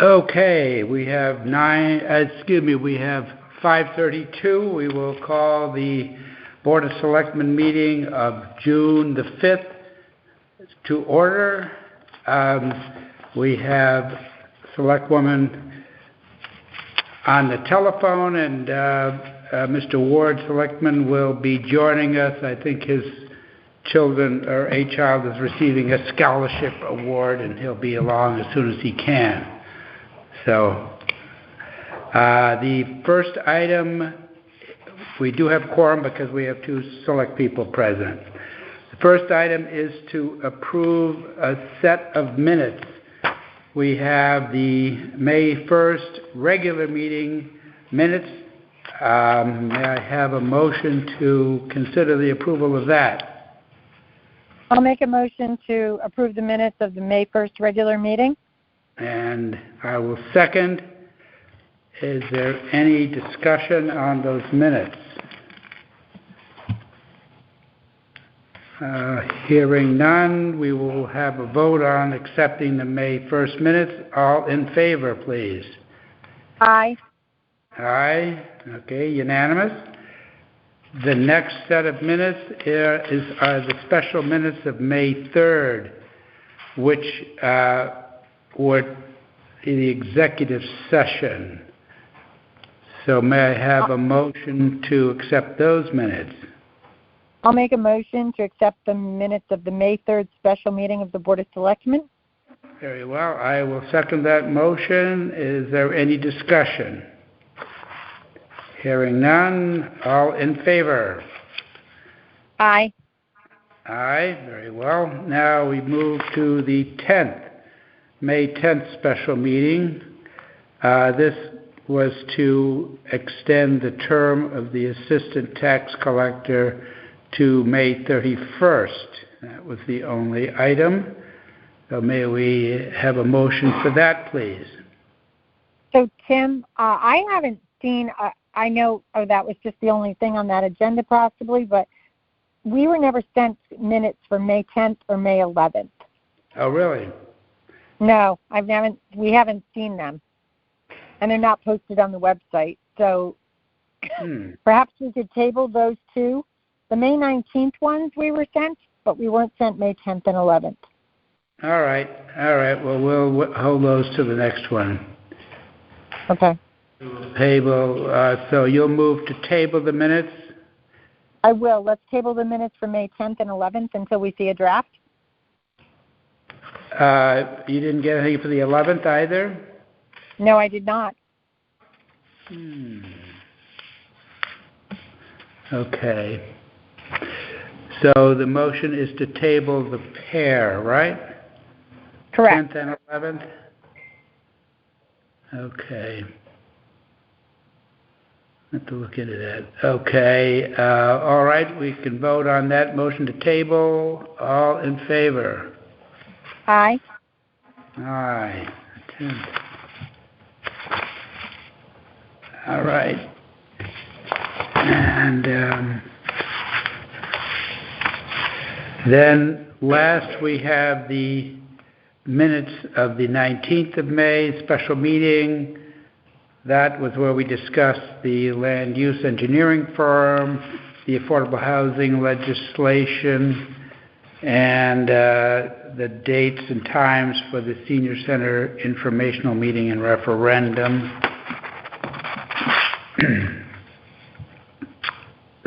Okay, we have 5:32. We will call the Board of Selectmen meeting of June the 5th to order. We have Selectwoman on the telephone, and Mr. Ward, Selectman, will be joining us. I think his children, or a child, is receiving a scholarship award, and he'll be along as soon as he can. So, the first item, we do have quorum because we have two select people present. The first item is to approve a set of minutes. We have the May 1st regular meeting minutes. May I have a motion to consider the approval of that? I'll make a motion to approve the minutes of the May 1st regular meeting. And I will second. Is there any discussion on those minutes? Hearing none, we will have a vote on accepting the May 1st minutes. All in favor, please. Aye. Aye. Okay, unanimous. The next set of minutes are the special minutes of May 3rd, which were in the executive session. So may I have a motion to accept those minutes? I'll make a motion to accept the minutes of the May 3rd special meeting of the Board of Selectmen. Very well. I will second that motion. Is there any discussion? Hearing none. All in favor? Aye. Aye. Very well. Now we move to the May 10th special meeting. This was to extend the term of the Assistant Tax Collector to May 31st. That was the only item. So may we have a motion for that, please? So, Tim, I haven't seen, I know that was just the only thing on that agenda possibly, but we were never sent minutes for May 10th or May 11th. Oh, really? No, we haven't seen them. And they're not posted on the website. So perhaps we could table those two. The May 19th ones we were sent, but we weren't sent May 10th and 11th. All right. Well, we'll hold those to the next one. Okay. Table. So you'll move to table the minutes? I will. Let's table the minutes for May 10th and 11th until we see a draft. You didn't get anything for the 11th either? No, I did not. Okay. So the motion is to table the pair, right? Correct. 10th and 11th? Okay. I have to look into that. Okay. All right. We can vote on that motion to table. All in favor? Aye. Aye. 10th. All right. And then last we have the minutes of the 19th of May special meeting. That was where we discussed the land use engineering firm, the affordable housing legislation, and the dates and times for the Senior Center informational meeting and referendum.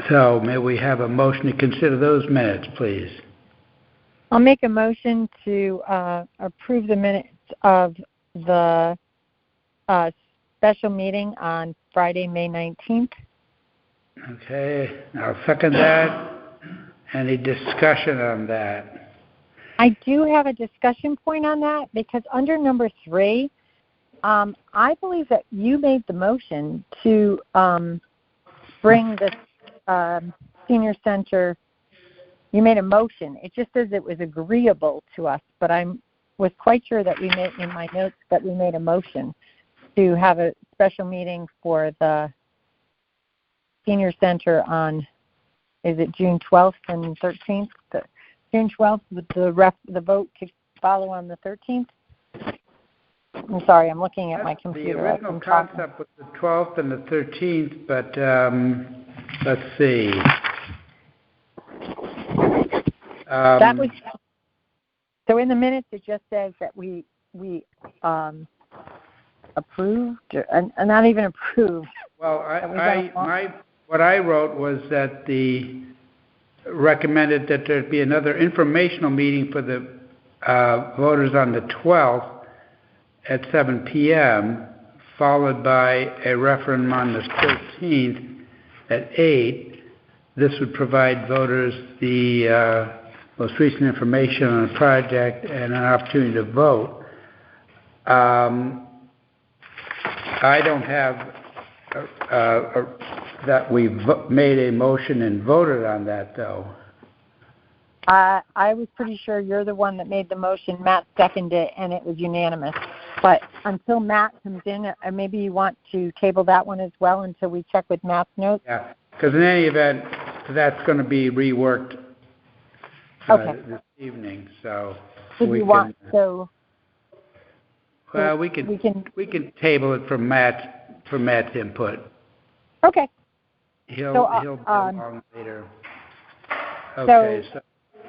So may we have a motion to consider those minutes, please? I'll make a motion to approve the minutes of the special meeting on Friday, May 19th. Okay, I'll second that. Any discussion on that? I do have a discussion point on that because under number 3, I believe that you made the motion to bring the senior center. You made a motion. It just says it was agreeable to us, but I was quite sure that we made in my notes that we made a motion to have a special meeting for the senior center on, is it June 12th and 13th? June 12th with the vote to follow on the 13th? I'm sorry, I'm looking at my The computer. original concept was the 12th and the 13th, but let's see. That was, so in the minutes it just says that we approved, and not even approved. Well, what I wrote was that recommended that there be another informational meeting for the voters on the 12th at 7 p.m., followed by a referendum on the 13th at 8. This would provide voters the most recent information on the project and an opportunity to vote. I don't have that we made a motion and voted on that, though. I was pretty sure you're the one that made the motion. Matt seconded it, and it was unanimous. But until Matt comes in, maybe you want to table that one as well until we check with Matt's notes? Yeah, because in any event, that's going to be reworked this evening. So we can table it for Matt's input. Okay. He'll be along later. Okay, so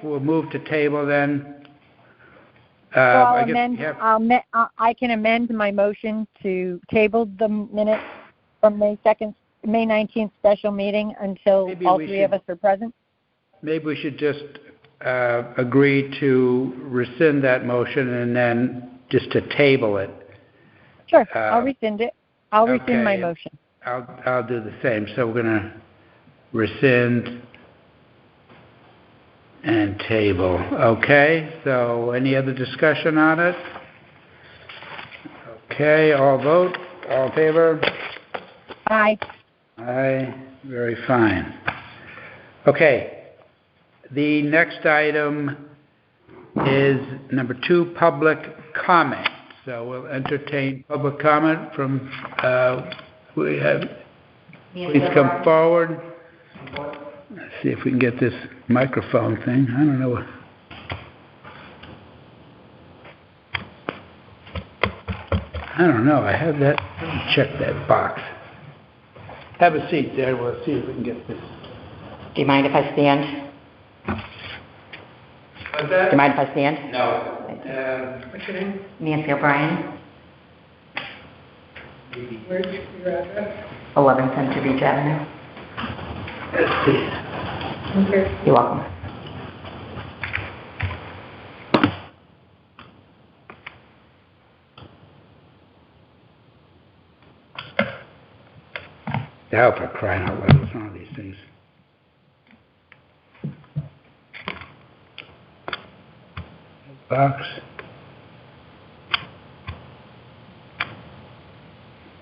we'll move to table then. I can amend my motion to table the minutes from May 19th special meeting until all three of us are present. Maybe we should just agree to rescind that motion and then just to table it. Sure, I'll rescind it. I'll rescind my motion. I'll do the same. So we're going to rescind and table. Okay, so any other discussion on it? Okay, all vote. All in favor? Aye. Aye, very fine. Okay, the next item is number 2, public comment. So we'll entertain public comment from, we have, please come forward. Let's see if we can get this microphone thing. I don't know. I have that. Let me check that box. Have a seat there. We'll see if we can get this. Do you mind if I stand? What's that? Do you mind if I stand? No. What's your name? Nancy O'Brien. Where's your address? 11 Center Beach Avenue. Let's see. Okay. You're welcome. Now for crying out loud, what's wrong with these things? Box.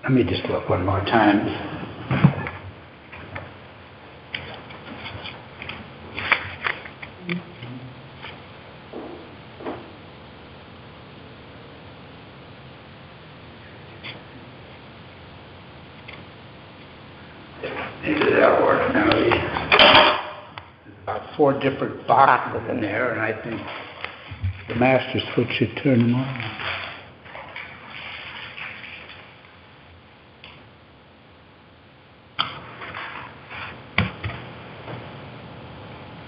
Let me just look one more time. That'll work now. There's about 4 different boxes in there, and I think the master switch should turn them on.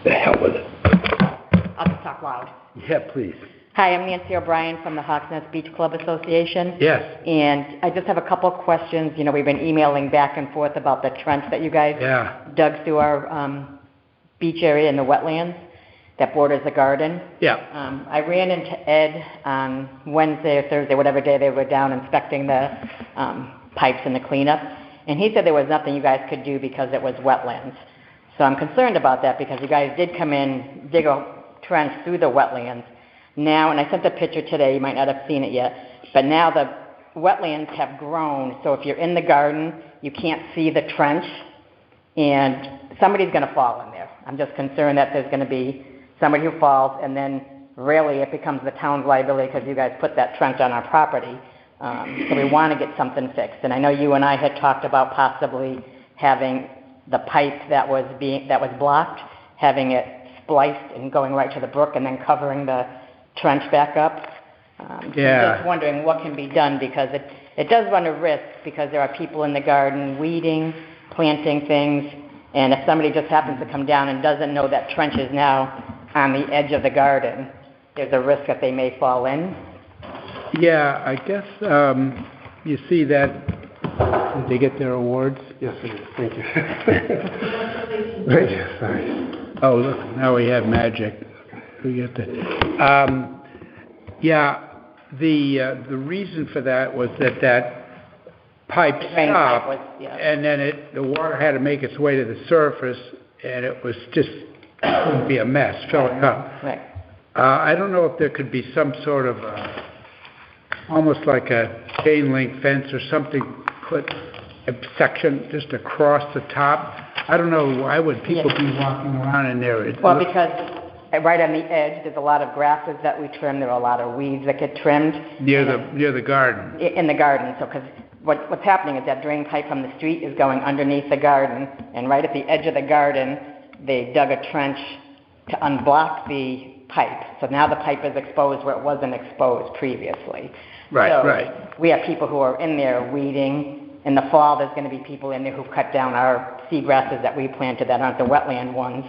The hell with it. I'll just talk loud. Yeah, please. Hi, I'm Nancy O'Brien from the Hawks Nest Beach Club Association. Yes. And I just have a couple of questions. You know, we've been emailing back and forth about the trench that you guys dug through our beach area in the wetlands that borders the garden. Yeah. I ran into Ed on Wednesday or Thursday, whatever day they were down inspecting the pipes and the cleanup, and he said there was nothing you guys could do because it was wetlands. So I'm concerned about that because you guys did come in, dig a trench through the wetlands. Now, and I sent a picture today, you might not have seen it yet, but now the wetlands have grown, so if you're in the garden, you can't see the trench, and somebody's going to fall in there. I'm just concerned that there's going to be somebody who falls, and then really it becomes the town's liability because you guys put that trench on our property. So we want to get something fixed. And I know you and I had talked about possibly having the pipe that was blocked, having it spliced and going right to the brook and then covering the trench back up. I'm Yeah. just wondering what can be done, because it does run a risk, because there are people in the garden weeding, planting things, and if somebody just happens to come down and doesn't know that trench is now on the edge of the garden, there's a risk that they may fall in. Yeah, I guess you see that. Did they get their awards? Yes, it is. Thank you. Right, yes, sorry. Oh, look, now we have magic. We get the. Yeah, the reason for that was that pipe The drain pipe stopped, was, yeah. and then the water had to make its way to the surface, and it was just it would be a mess filling up. Right. I don't know if there could be some sort of almost like a chain link fence or something, put a section just across the top. I don't know, why would people be walking around in there? Well, because right on the edge, there's a lot of grasses that we trim. There are a lot of weeds that get trimmed. Near the garden. In the garden. So, because what's happening is that drain pipe from the street is going underneath the garden, and right at the edge of the garden, they dug a trench to unblock the pipe. So now the pipe is exposed where it wasn't exposed previously. Right, so right. We have people who are in there weeding. In the fall, there's going to be people in there who've cut down our seagrasses that we planted that aren't the wetland ones.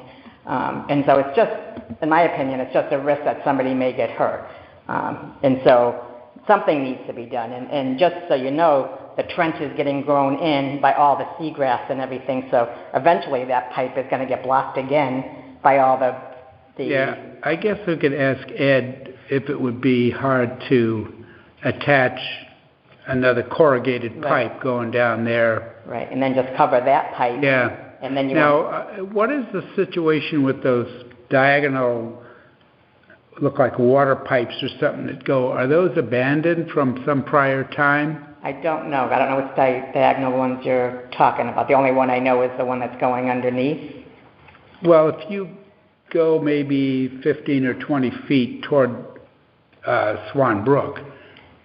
And so it's just, in my opinion, it's just a risk that somebody may get hurt. And so something needs to be done. And just so you know, the trench is getting grown in by all the seagrass and everything. So eventually that pipe is going to get blocked again by all the Yeah, I guess we could ask Ed if it would be hard to attach another corrugated pipe going down there. Right, and then just cover that pipe. Yeah. And then you Now, what is the situation with those diagonal, look like water pipes or something that go, are those abandoned from some prior time? I don't know. I don't know which diagonal ones you're talking about. The only one I know is the one that's going underneath. Well, if you go maybe 15 or 20 feet toward Swan Brook,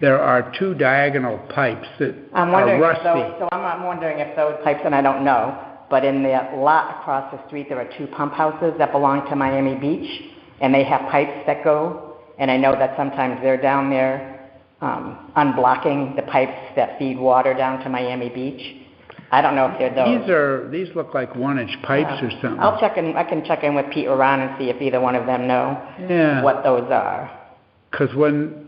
there are two diagonal pipes that I'm are wondering rusty. I'm wondering if those pipes, and I don't know, but in the lot across the street there are two pump houses that belong to Miami Beach, and they have pipes that go, and I know that sometimes they're down there unblocking the pipes that feed water down to Miami Beach. I don't know if they're those. These look like 1-inch pipes or something. I can check in with Pete Aron and see if either one of them know what those are. Because when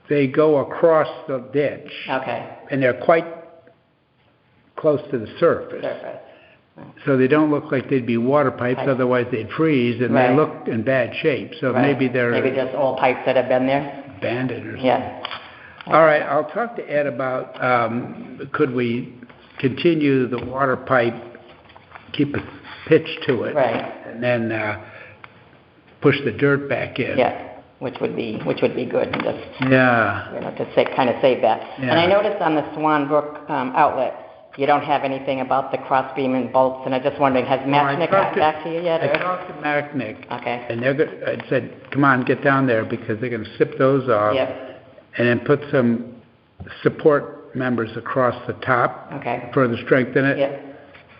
they go across the ditch, and they're quite close to the surface, so they don't look like they'd be water pipes, otherwise they'd freeze, and they look in bad shape. So maybe they're just old pipes that have been there. Abandoned or something. All right, I'll talk to Ed about could we continue the water pipe, keep a pitch to it, and then push the dirt back in. Yeah, which would be good, and just to kind of save that. Yeah. And I noticed on the Swan Brook outlet, you don't have anything about the crossbeam and bolts, and I'm just wondering, has Matchnick gotten back to you yet? I talked to Matchnick, Okay. and I said, come on, get down there, because they're going to sip those off, and then put some support members across the top, further strengthen it.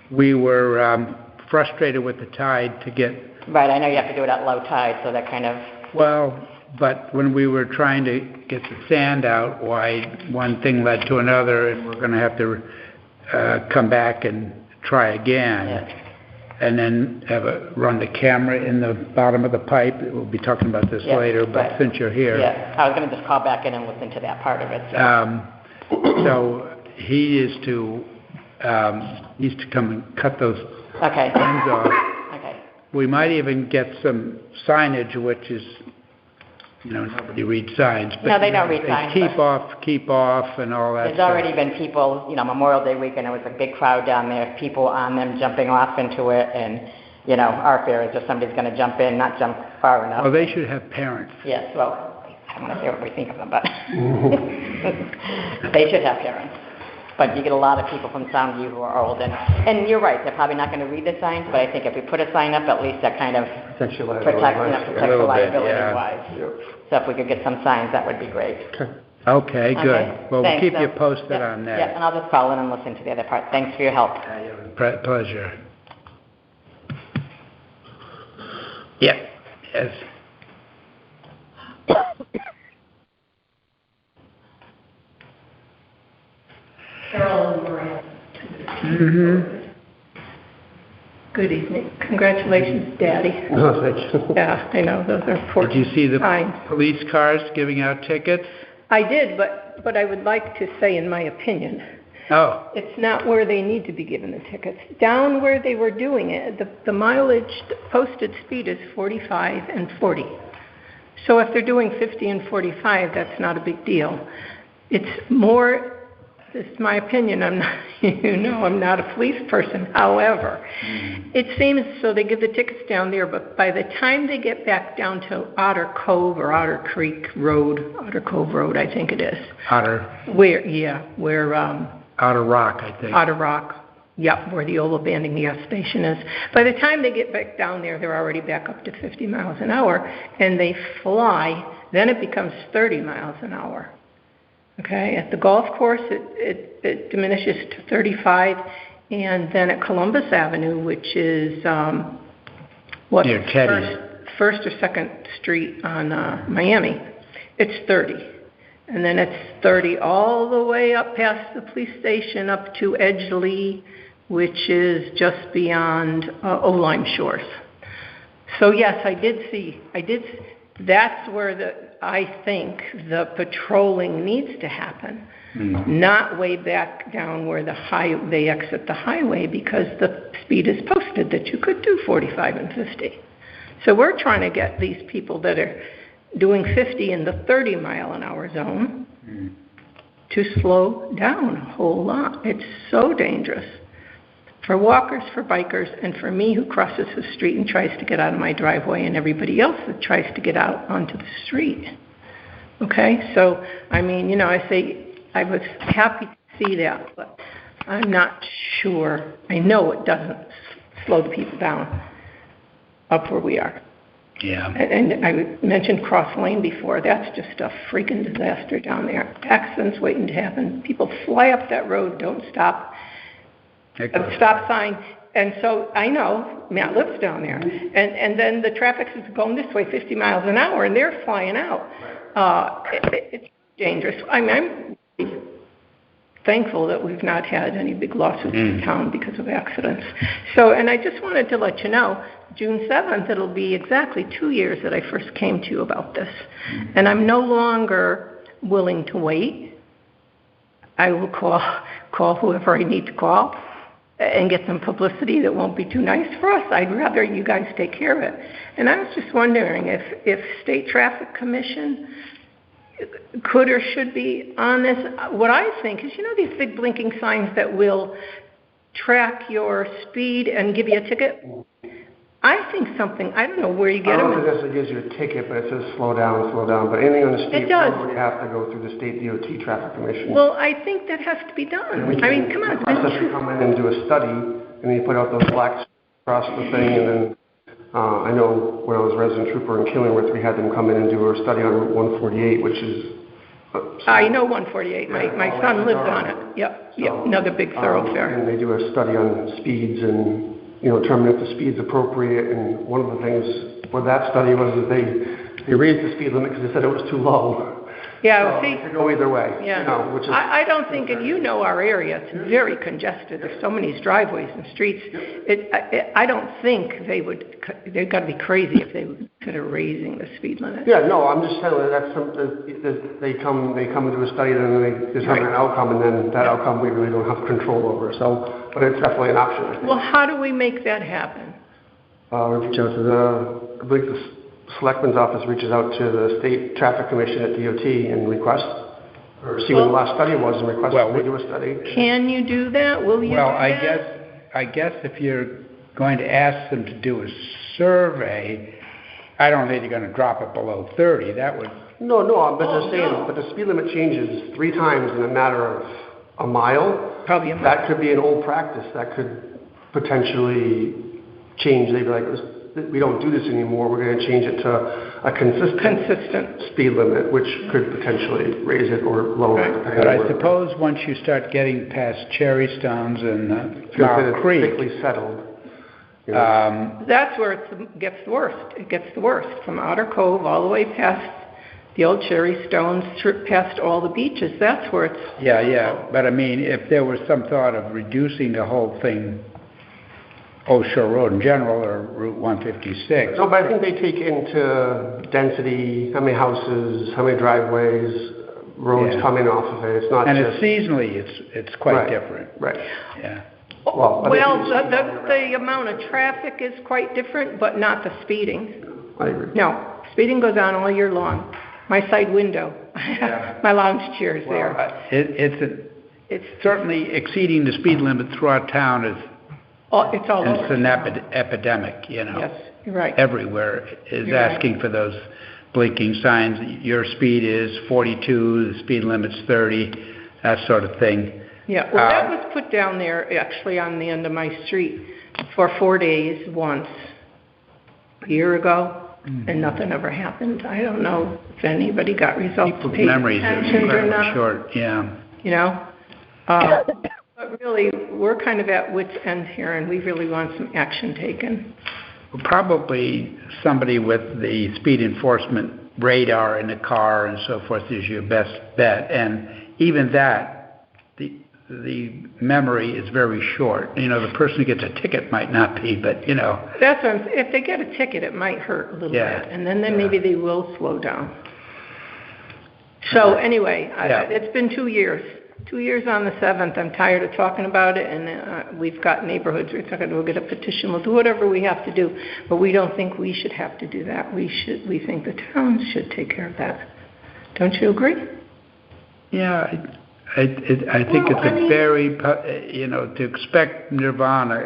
We were frustrated with the tide to get... Right, I know you have to do it at low tide, so that kind of... Well, but when we were trying to get the sand out, why one thing led to another, and we're going to have to come back and try again, and then run the camera in the bottom of the pipe. We'll be talking about this later, but since you're here. Yeah, I was going to just call back in and listen to that part of it. So he is to come and cut those ends off. We might even get some signage, which is, nobody reads signs. But, no, they don't read signs. Keep off, and all that There's stuff. already been people, Memorial Day weekend, there was a big crowd down there, people on them jumping off into it, and, our fear is just somebody's going to jump in, not jump far enough. Well, they should have parents. Yes, well, I don't want to say what we think of them, but they should have parents. But you get a lot of people from Soundview who are old, and you're right, they're probably not going to read the signs, but I think if we put a sign up, at least that kind of protects the liability-wise. So if we could get some signs, that would be great. Okay, good. Okay. Well, Thanks, we'll keep you posted on that. Yeah, and I'll just call in and listen to the other part. Thanks for your help. Pleasure. Yeah, yes. Mm-hmm. Good evening. Congratulations, Daddy. No, thank you. Yeah, I know, those are important Did you see the times. police cars giving out tickets? I did, but I would like to say, in my opinion, Oh, it's not where they need to be given the tickets. Down where they were doing it, the mileage, the posted speed is 45 and 40. So if they're doing 50 and 45, that's not a big deal. It's more, this is my opinion, I'm not, I'm not a police person. However, it seems so they give the tickets down there, but by the time they get back down to Otter Cove or Otter Creek Road, Otter Cove Road, I think it is. Otter Rock, I think. Otter Rock, yep, where the old abandoned gas station is. By the time they get back down there, they're already back up to 50 miles an hour, and they fly, then it becomes 30 miles an hour. Okay, at the golf course, it diminishes to 35, and then at Columbus Avenue, which is, Near Teddy's. First or Second Street on Miami, it's 30. And then it's 30 all the way up past the police station up to Edgeley, which is just beyond Oline Shores. So yes, that's where I think the patrolling needs to happen, not way back down where they exit the highway, because the speed is posted that you could do 45 and 50. So we're trying to get these people that are doing 50 in the 30 mile an hour zone to slow down a whole lot. It's so dangerous for walkers, for bikers, and for me who crosses the street and tries to get out of my driveway, and everybody else that tries to get out onto the street. Okay, so I mean, I say I was happy to see that, but I'm not sure. I know it doesn't slow the people down up where we are. Yeah. And I mentioned Cross Lane before. That's just a freaking disaster down there. Accidents waiting to happen. People fly up that road, don't stop. A stop sign. And so I know, Matt lives down there. And then the traffic is going this way 50 miles an hour, and they're flying out. It's dangerous. I mean, I'm really thankful that we've not had any big lawsuits in town because of accidents. So, and I just wanted to let you know, June 7th, it'll be exactly 2 years that I first came to you about this. And I'm no longer willing to wait. I will call whoever I need to call and get some publicity that won't be too nice for us. I'd rather you guys take care of it. And I was just wondering if State Traffic Commission could or should be on this. What I think is, these big blinking signs that will track your speed and give you a ticket? I think I don't know where you get them. I don't think it gives you a ticket, but it says slow down. But anything on the state road, you have to go through the state DOT Traffic Commission. Well, I think that has to be done. I mean, come on. You come in and do a study, and then you put out those blacks across the thing, and then I know when I was a resident trooper in Killingworth, we had them come in and do a study on Route 148, which is... I know 148. My son lives on it. Yep, another big thoroughfare. And they do a study on speeds and, determine if the speed's appropriate. And one of the things with that study was that they raised the speed limit because they said it was too low. Yeah, so see, it could go either way. Yeah, which is, I don't think, and our area, it's very congested. There's so many driveways and streets. I don't think they've got to be crazy if they would consider raising the speed limit. Yeah, no, I'm just telling you they come and do a study, and then they determine an outcome, and then that outcome we really don't have control over. So, but it's definitely an option, I think. Well, how do we make that happen? Reach out to I believe the Selectmen's office reaches out to the State Traffic Commission at DOT and request, or see when the last study was and request they do a study. Can you do that? Will you do that? I guess if you're going to ask them to do a survey, I don't think you're going to drop it below 30. That would... No, but just saying, but the speed limit changes 3 times in a matter of a mile. Probably a mile. That could be an old practice. That could potentially change. They'd be like, we don't do this anymore. We're going to change it to a consistent speed limit, which could potentially raise it or lower it. But I suppose once you start getting past Cherrystones and Mile Creek, thickly settled. That's where it gets the worst. It gets the worst from Otter Cove all the way past the old Cherry Stones past all the beaches. That's where it's... Yeah, but I mean, if there was some thought of reducing the whole thing, Old Shore Road in general, or Route 156. No, but I think they take into density, how many houses, how many driveways, roads coming off of it. It's not and just... it's seasonally, it's quite different. Right. Yeah. Well, the amount of traffic is quite different, but not the speeding. I agree. No, speeding goes on all year long. My side window, my lounge chair is there. It's certainly exceeding the speed limit throughout town is... It's all over. It's an epidemic, you know. Yes, you're right. Everywhere is You're asking right. for those blinking signs. Your speed is 42, the speed limit's 30, that sort of thing. Yeah, well, that was put down there actually on the end of my street for 4 days once a year ago, and nothing ever happened. I don't know if anybody got results. People's memories are incredibly short, yeah. You know? But really, we're kind of at wit's end here, and we really want some action taken. Probably somebody with the speed enforcement radar in the car and so forth is your best bet. And even that, the memory is very short. You know, the person who gets a ticket might not be, but, you know. That's what if they get a ticket, it might hurt a little bit, and then maybe they will slow down. So anyway, it's been 2 years. 2 years on the 7th. I'm tired of talking about it, and we've got neighborhoods. We're talking, we'll get a petition. We'll do whatever we have to do, but we don't think we should have to do that. We think the towns should take care of that. Don't you agree? Yeah, I think it's a very, you know, to expect nirvana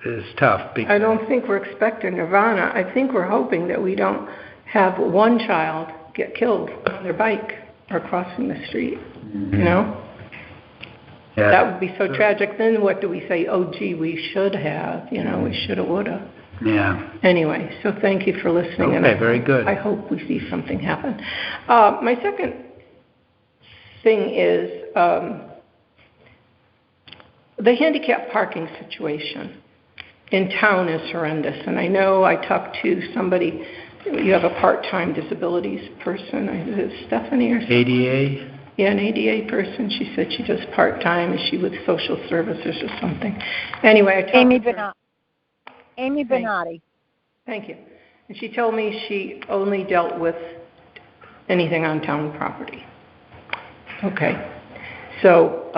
is tough. Because I don't think we're expecting nirvana. I think we're hoping that we don't have one child get killed on their bike or crossing the street. You know? Yeah. That would be so tragic. Then what do we say? Oh, gee, we should have. You know, we shoulda, woulda. Yeah. Anyway, so thank you for listening. Okay, very good. I hope we see something happen. My second thing is the handicap parking situation in town is horrendous. And I know I talked to somebody, you have a part-time disabilities person, is it Stephanie or something? ADA? Yeah, an ADA person. She said she does part-time. Is she with social services or something? Anyway, I talked to her. Amy Benatti. Thank you. And she told me she only dealt with anything on town property. Okay. So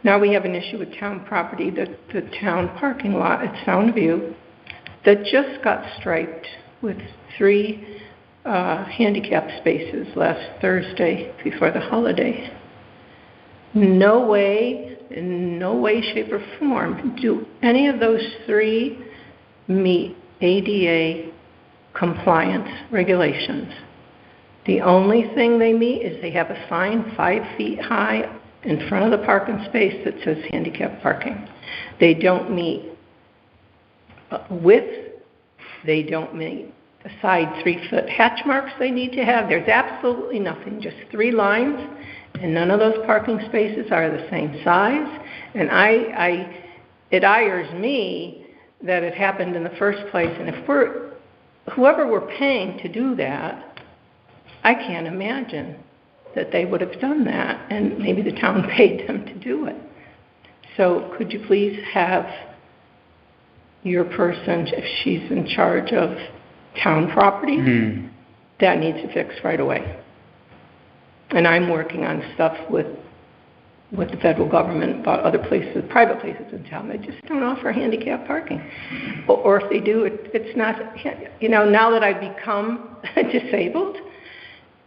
now we have an issue with town property, the town parking lot at Soundview that just got striped with 3 handicap spaces last Thursday before the holiday. No way, in no way, shape, or form do any of those 3 meet ADA compliance regulations. The only thing they meet is they have a sign 5 feet high in front of the parking space that says handicap parking. They don't meet width. They don't meet the side 3-foot hatch marks they need to have. There's absolutely nothing, just 3 lines, and none of those parking spaces are the same size. And it ires me that it happened in the first place. And if whoever we're paying to do that, I can't imagine that they would have done that, and maybe the town paid them to do it. So could you please have your person, if she's in charge of town property, that needs to fix right away. And I'm working on stuff with the federal government about other places, private places in town. They just don't offer handicap parking. Or if they do, it's not, you know, now that I've become disabled,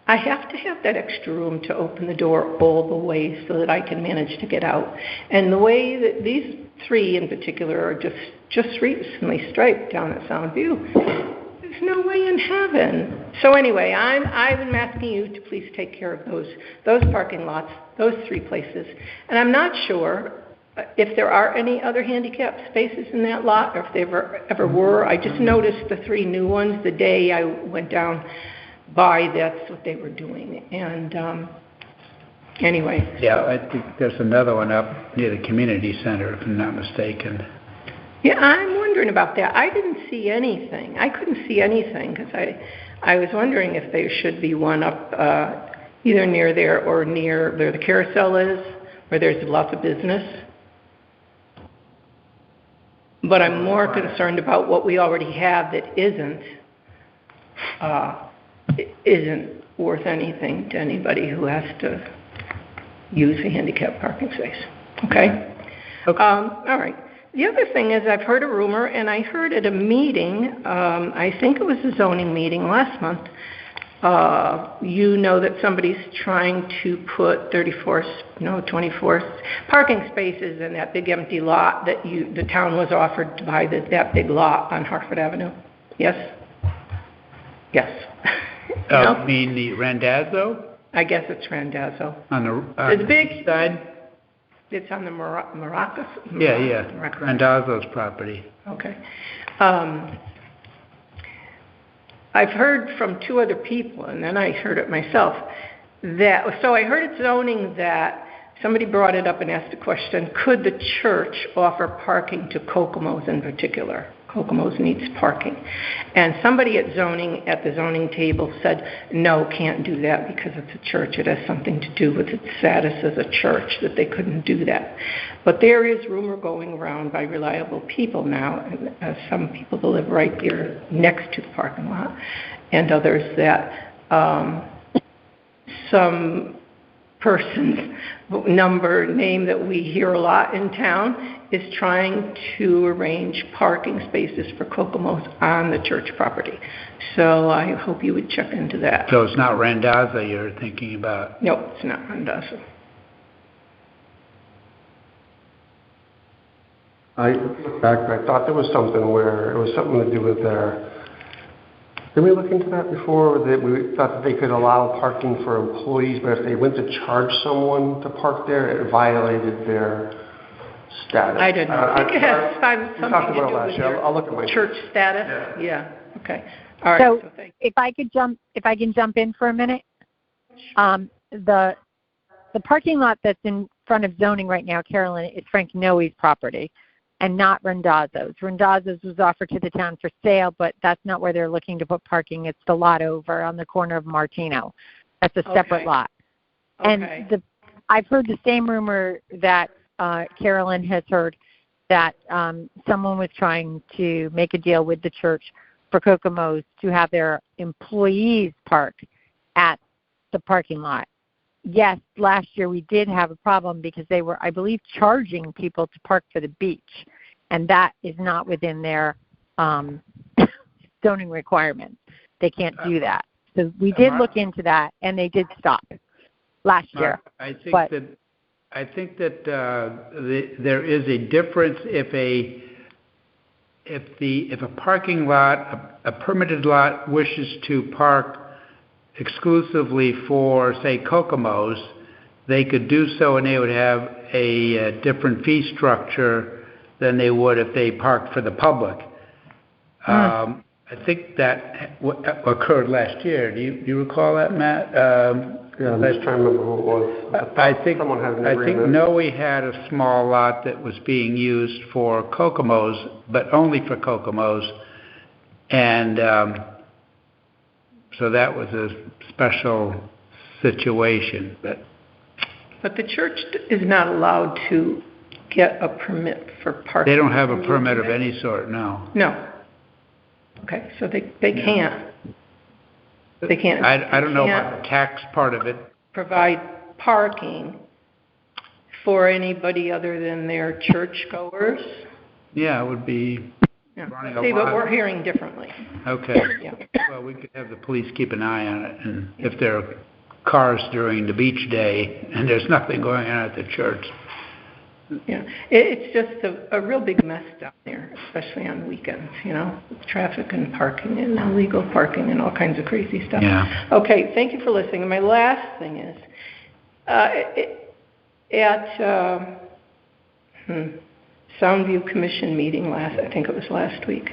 I have to have that extra room to open the door all the way so that I can manage to get out. And the way that these 3 in particular are just recently striped down at Soundview, there's no way in heaven. So anyway, I'm asking you to please take care of those parking lots, those 3 places. And I'm not sure if there are any other handicap spaces in that lot, or if there ever were. I just noticed the 3 new ones the day I went down by. That's what they were doing. And anyway. Yeah, I think there's another one up near the community center, if I'm not mistaken. Yeah, I'm wondering about that. I didn't see anything. I couldn't see anything because I was wondering if there should be one up either near there or near where the carousel is, where there's lots of business. But I'm more concerned about what we already have that isn't worth anything to anybody who has to use a handicap parking space. Okay? Okay. All right. The other thing is I've heard a rumor, and I heard at a meeting, I think it was a zoning meeting last month, that somebody's trying to put 24th parking spaces in that big empty lot that the town was offered to buy that big lot on Hartford Avenue. Yes? Yes. You mean the Randazzo? I guess it's Randazzo. On the It's big side? It's on the Maracas? Yeah. Randazzo's property. Okay. I've heard from two other people, and then I heard it myself, so I heard it's zoning that somebody brought it up and asked a question, could the church offer parking to Kokomo's in particular? Kokomo's needs parking. And somebody at the zoning table said, no, can't do that because it's a church. It has something to do with its status as a church, that they couldn't do that. But there is rumor going around by reliable people now, and some people that live right there next to the parking lot, and others that some person's name that we hear a lot in town is trying to arrange parking spaces for Kokomo's on the church property. So I hope you would check into that. So it's not Randazzo you're thinking about? No, it's not Randazzo. I looked back, I thought there was something where it was something to do with their... Did we look into that before? That we thought that they could allow parking for employees, but if they went to charge someone to park there, it violated their status. I don't know. I think it has something to do with I'll look at my church status. Yeah. Okay. All right. So if I can jump in for a minute, the parking lot that's in front of zoning right now, Carolyn, is Frank Noe's property, and not Randazzo's. Randazzo's was offered to the town for sale, but that's not where they're looking to put parking. It's the lot over on the corner of Martino. That's a separate lot. Okay. And I've heard the same rumor that Carolyn has heard, that someone was trying to make a deal with the church for Kokomo's to have their employees park at the parking lot. Yes, last year we did have a problem because they were, I believe, charging people to park for the beach, and that is not within their zoning requirements. They can't do that. So we did look into that, and they did stop last year. I think that there is a difference if a parking lot, a permitted lot, wishes to park exclusively for, say, Kokomo's, they could do so, and they would have a different fee structure than they would if they parked for the public. I think that occurred last year. Do you recall that, Matt? Yeah, I'm just trying to remember who it was. I think Noe had a small lot that was being used for Kokomo's, but only for Kokomo's, and so that was a special situation. But the church is not allowed to get a permit for parking. They don't have a permit of any sort, no. No. Okay, so they can't. They can't. I don't know about the tax part of it. Provide parking for anybody other than their churchgoers. Yeah, it would be. Yeah. See, but we're hearing differently. Okay. Yeah. Well, we could have the police keep an eye on it, and if there are cars during the beach day and there's nothing going on at the church. Yeah, it's just a real big mess down there, especially on weekends, with traffic and parking and illegal parking and all kinds of crazy stuff. Yeah. Okay, thank you for listening. And my last thing is, at Soundview Commission meeting I think it was last week,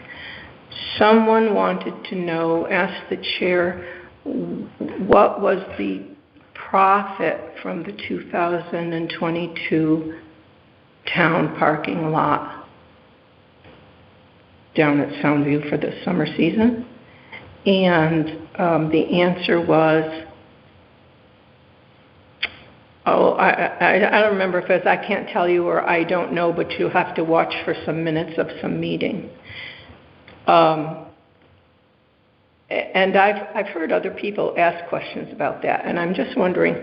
someone wanted to know, asked the chair, what was the profit from the 2022 town parking lot down at Soundview for the summer season. And the answer was, I don't remember if it's I can't tell you or I don't know, but you'll have to watch for some minutes of some meeting. And I've heard other people ask questions about that, and I'm just wondering,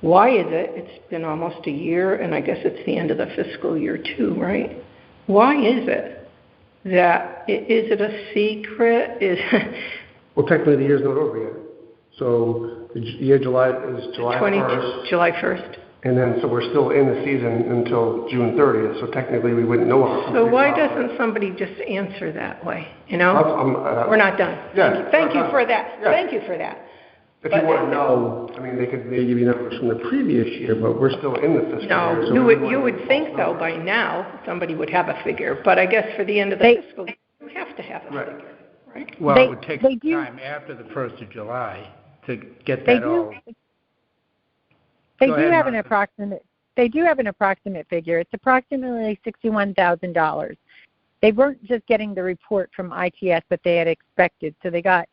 why is it? It's been almost a year, and I guess it's the end of the fiscal year too, right? Why is it that, is it a secret? Well, technically the year's not over yet. So the year July is July 1st. July 1st. And then, so we're still in the season until June 30th, so technically we wouldn't know our So why process. doesn't somebody just answer that way, you know? We're not done. Yeah. Thank you for that. Yeah. Thank you for that. If you want to know, I mean, they could maybe give you numbers from the previous year, but we're still in the fiscal year. No, so you would think though by now somebody would have a figure, but I guess for the end of the fiscal year, you have to have a figure, right? Well, it would take some time after the 1st of July to get that all. They do have an approximate figure. It's approximately $61,000. They weren't just getting the report from ITS that they had expected, so they got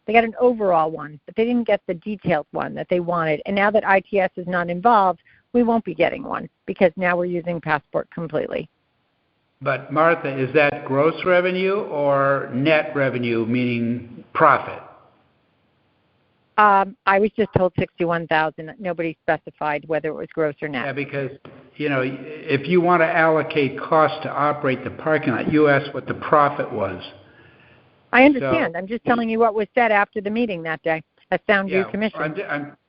an overall one, but they didn't get the detailed one that they wanted. And now that ITS is not involved, we won't be getting one because now we're using Passport completely. But Martha, is that gross revenue or net revenue, meaning profit? I was just told 61,000. Nobody specified whether it was gross or net. Yeah, because, if you want to allocate costs to operate the parking lot, you asked what the profit was. I understand. I'm just telling you what was said after the meeting that day at Soundview Commission.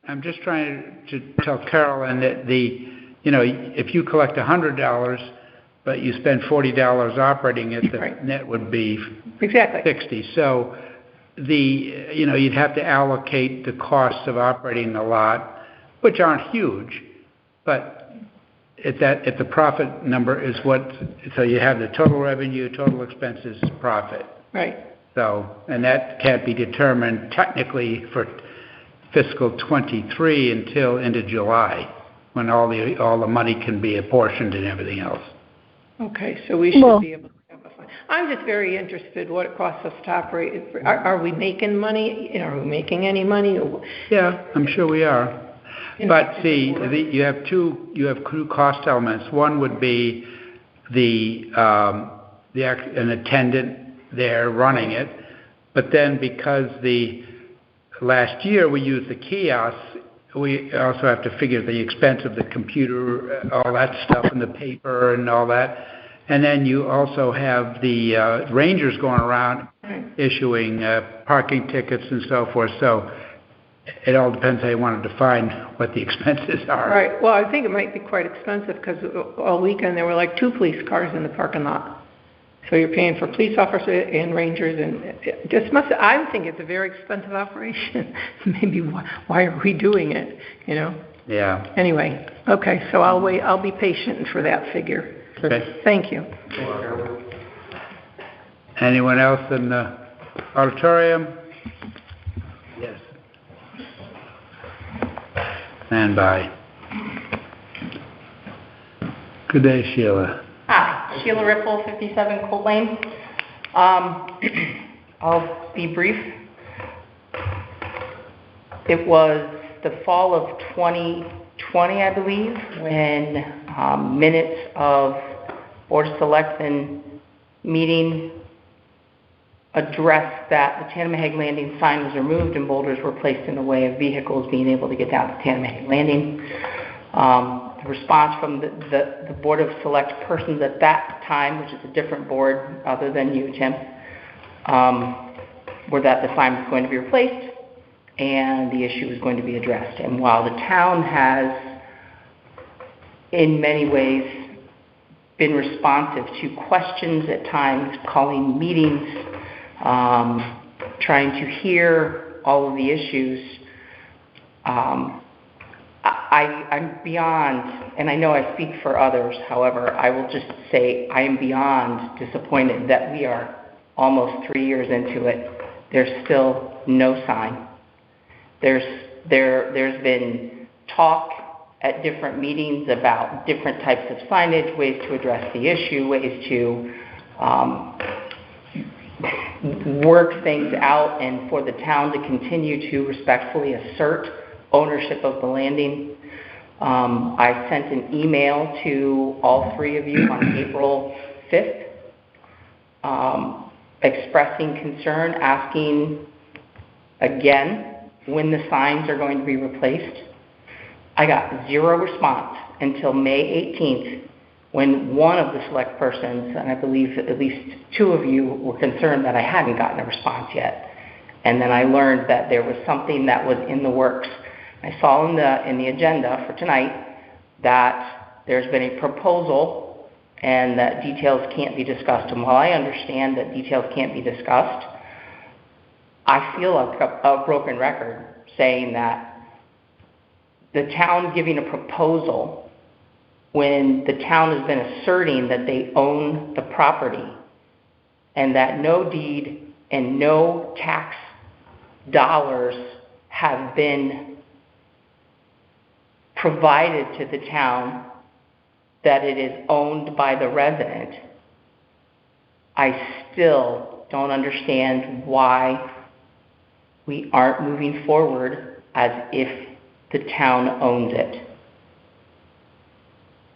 I'm just trying to tell Carolyn that if you collect $100, but you spend $40 operating it, the net would be exactly 60. So you'd have to allocate the costs of operating the lot, which aren't huge, but if the profit number is so you have the total revenue, total expenses, profit. Right. So, and that can't be determined technically for fiscal 23 until into July, when all the money can be apportioned and everything else. Okay, so we should be able to have a fund. I'm just very interested what it costs us to operate. Are we making money? Are we making any money? Yeah, I'm sure we are. But see, you have two cost elements. One would be an attendant there running it, but then because last year we used the kiosks, we also have to figure the expense of the computer, all that stuff, and the paper and all that. And then you also have the rangers going around issuing parking tickets and so forth. So it all depends how you want to define what the expenses are. Right. Well, I think it might be quite expensive because all weekend there were like 2 police cars in the parking lot. So you're paying for police officers and rangers, and it just I think it's a very expensive operation. Maybe why are we doing it? Yeah. Anyway, okay. So I'll wait. I'll be patient for that figure. Okay. Thank you. Anyone else in the auditorium? Yes. Stand by. Good day, Sheila. Hi, Sheila Ripple, 57 Colt Lane. I'll be brief. It was the fall of 2020, I believe, when minutes of Board of Selectmen meeting addressed that the Tanamahaig Landing sign was removed and boulders were placed in the way of vehicles being able to get down to Tanamahaig Landing. The response from the Board of Select persons at that time, which is a different board other than you, Tim, were that the sign was going to be replaced and the issue was going to be addressed. And while the town has, in many ways, been responsive to questions at times, calling meetings, trying to hear all of the issues, I'm beyond, and I know I speak for others, however, I will just say I am beyond disappointed that we are almost 3 years into it. There's still no sign. There's been talk at different meetings about different types of signage, ways to address the issue, ways to work things out and for the town to continue to respectfully assert ownership of the landing. I sent an email to all three of you on April 5th, expressing concern, asking again when the signs are going to be replaced. I got zero response until May 18th, when one of the select persons, and I believe at least two of you, were concerned that I hadn't gotten a response yet. And then I learned that there was something that was in the works. I saw in the agenda for tonight that there's been a proposal and that details can't be discussed. And while I understand that details can't be discussed, I feel like a broken record saying that the town giving a proposal when the town has been asserting that they own the property and that no deed and no tax dollars have been provided to the town, that it is owned by the resident. I still don't understand why we aren't moving forward as if the town owns it.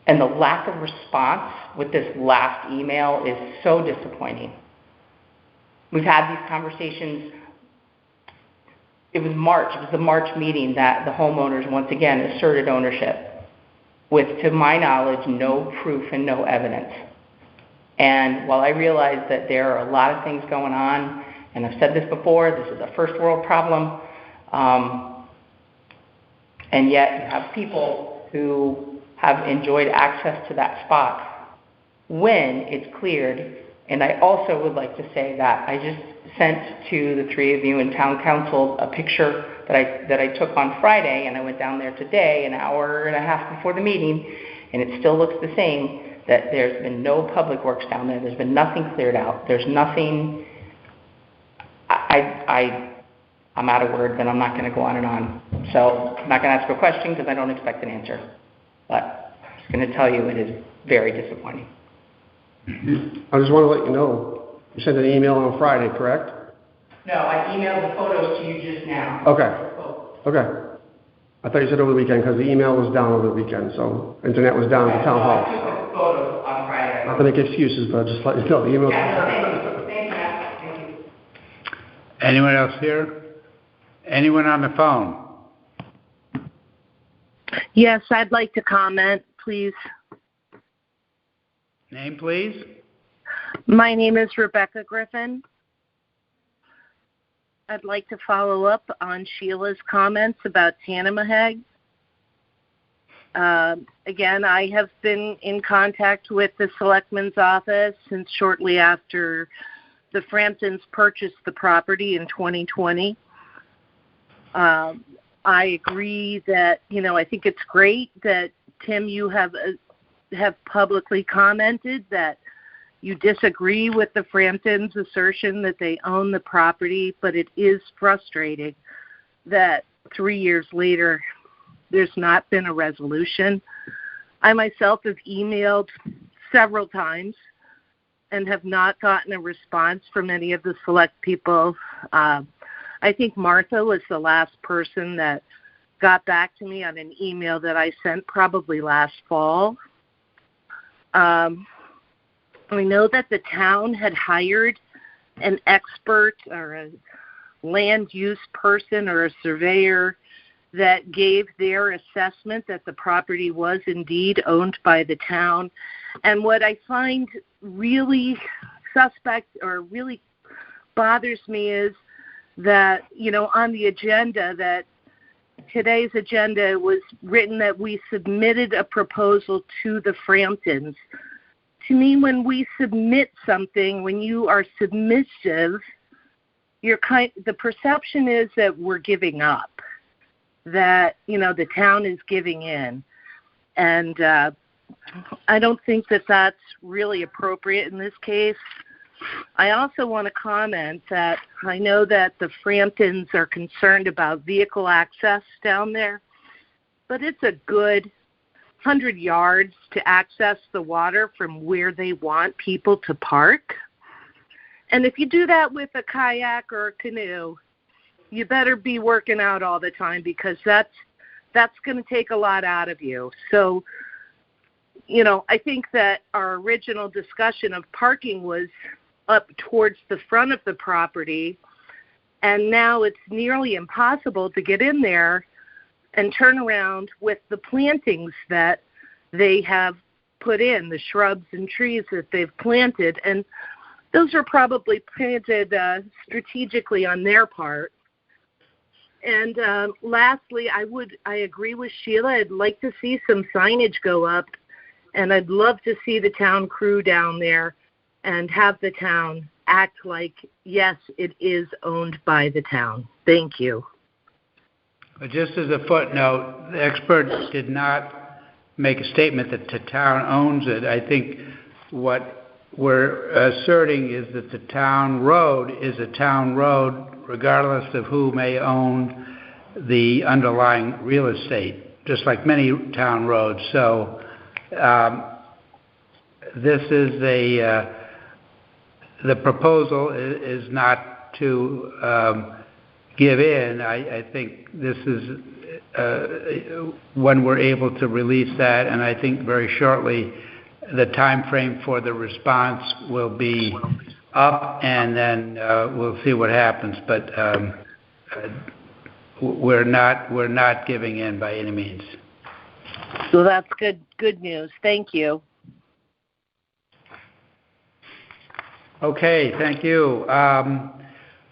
And the lack of response with this last email is so disappointing. We've had these conversations. It was the March meeting that the homeowners once again asserted ownership with, to my knowledge, no proof and no evidence. And while I realize that there are a lot of things going on, and I've said this before, this is a first world problem, and yet you have people who have enjoyed access to that spot when it's cleared. And I also would like to say that I just sent to the three of you in town council a picture that I took on Friday, and I went down there today, an hour and a half before the meeting, and it still looks the same, that there's been no public works down there. There's been nothing cleared out. There's nothing. I'm out of words, and I'm not going to go on and on. So I'm not going to ask a question because I don't expect an answer. But I'm just going to tell you it is very disappointing. I just want to let you know, you sent an email on Friday, correct? No, I emailed the photos to you just now. Okay. I thought you said over the weekend because the email was down over the weekend, so internet was down at the town hall. I took the photos on Friday. Not to make excuses, but just let you know the email. Thank you. Thank you. Anyone else here? Anyone on the phone? Yes, I'd like to comment, please. Name, please. My name is Rebecca Griffin. I'd like to follow up on Sheila's comments about Tanamaheg. Again, I have been in contact with the Selectmen's office since shortly after the Framptons purchased the property in 2020. I agree that, I think it's great that, Tim, you have publicly commented that you disagree with the Framptons' assertion that they own the property, but it is frustrating that 3 years later there's not been a resolution. I myself have emailed several times and have not gotten a response from any of the select people. I think Martha was the last person that got back to me on an email that I sent probably last fall. We know that the town had hired an expert or a land use person or a surveyor that gave their assessment that the property was indeed owned by the town. And what I find really suspect or really bothers me is that, on the agenda, that today's agenda was written that we submitted a proposal to the Framptons. To me, when we submit something, when you are submissive, the perception is that we're giving up, that, the town is giving in. And I don't think that that's really appropriate in this case. I also want to comment that I know that the Framptons are concerned about vehicle access down there, but it's a good 100 yards to access the water from where they want people to park. And if you do that with a kayak or a canoe, you better be working out all the time, because that's going to take a lot out of you. So, I think that our original discussion of parking was up towards the front of the property, and now it's nearly impossible to get in there and turn around with the plantings that they have put in, the shrubs and trees that they've planted. And those are probably planted strategically on their part. And lastly, I agree with Sheila. I'd like to see some signage go up, and I'd love to see the town crew down there and have the town act like, yes, it is owned by the town. Thank you. But just as a footnote, the expert did not make a statement that the town owns it. I think what we're asserting is that the town road is a town road regardless of who may own the underlying real estate, just like many town roads. So this is the proposal is not to give in. I think this is when we're able to release that, and I think very shortly the time frame for the response will be up, and then we'll see what happens. But we're not giving in by any means. So that's good news. Thank you. Okay, thank you.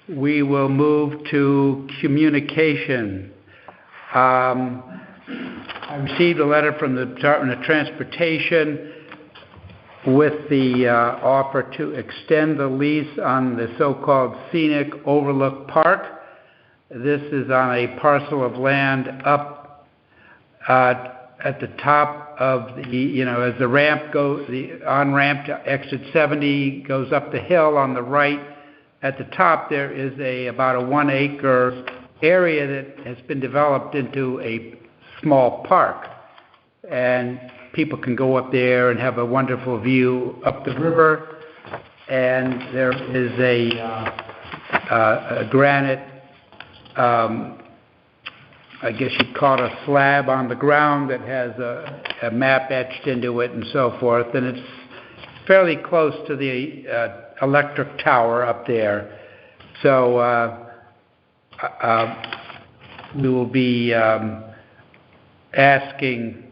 We will move to communication. I received a letter from the Department of Transportation with the offer to extend the lease on the so-called Scenic Overlook Park. This is on a parcel of land up at the top of the, as the ramp goes, the on-ramp to exit 70 goes up the hill on the right. At the top there is about a 1 acre area that has been developed into a small park. And people can go up there and have a wonderful view up the river. And there is a granite, I guess you'd call it a slab on the ground that has a map etched into it and so forth. And it's fairly close to the electric tower up there. So we will be asking,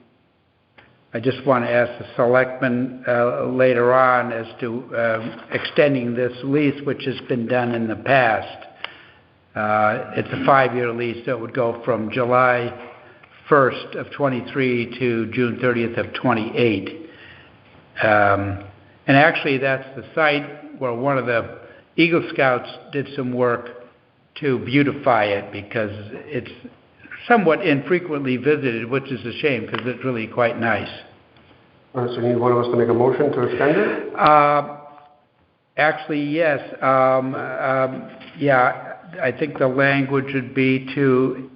I just want to ask the Selectmen later on as to extending this lease, which has been done in the past. It's a 5-year lease, so it would go from July 1st of 23 to June 30th of 28. And actually, that's the site where one of the Eagle Scouts did some work to beautify it, because it's somewhat infrequently visited, which is a shame because it's really quite nice. So you need one of us to make a motion to extend it? Actually, yes. I think the language would be to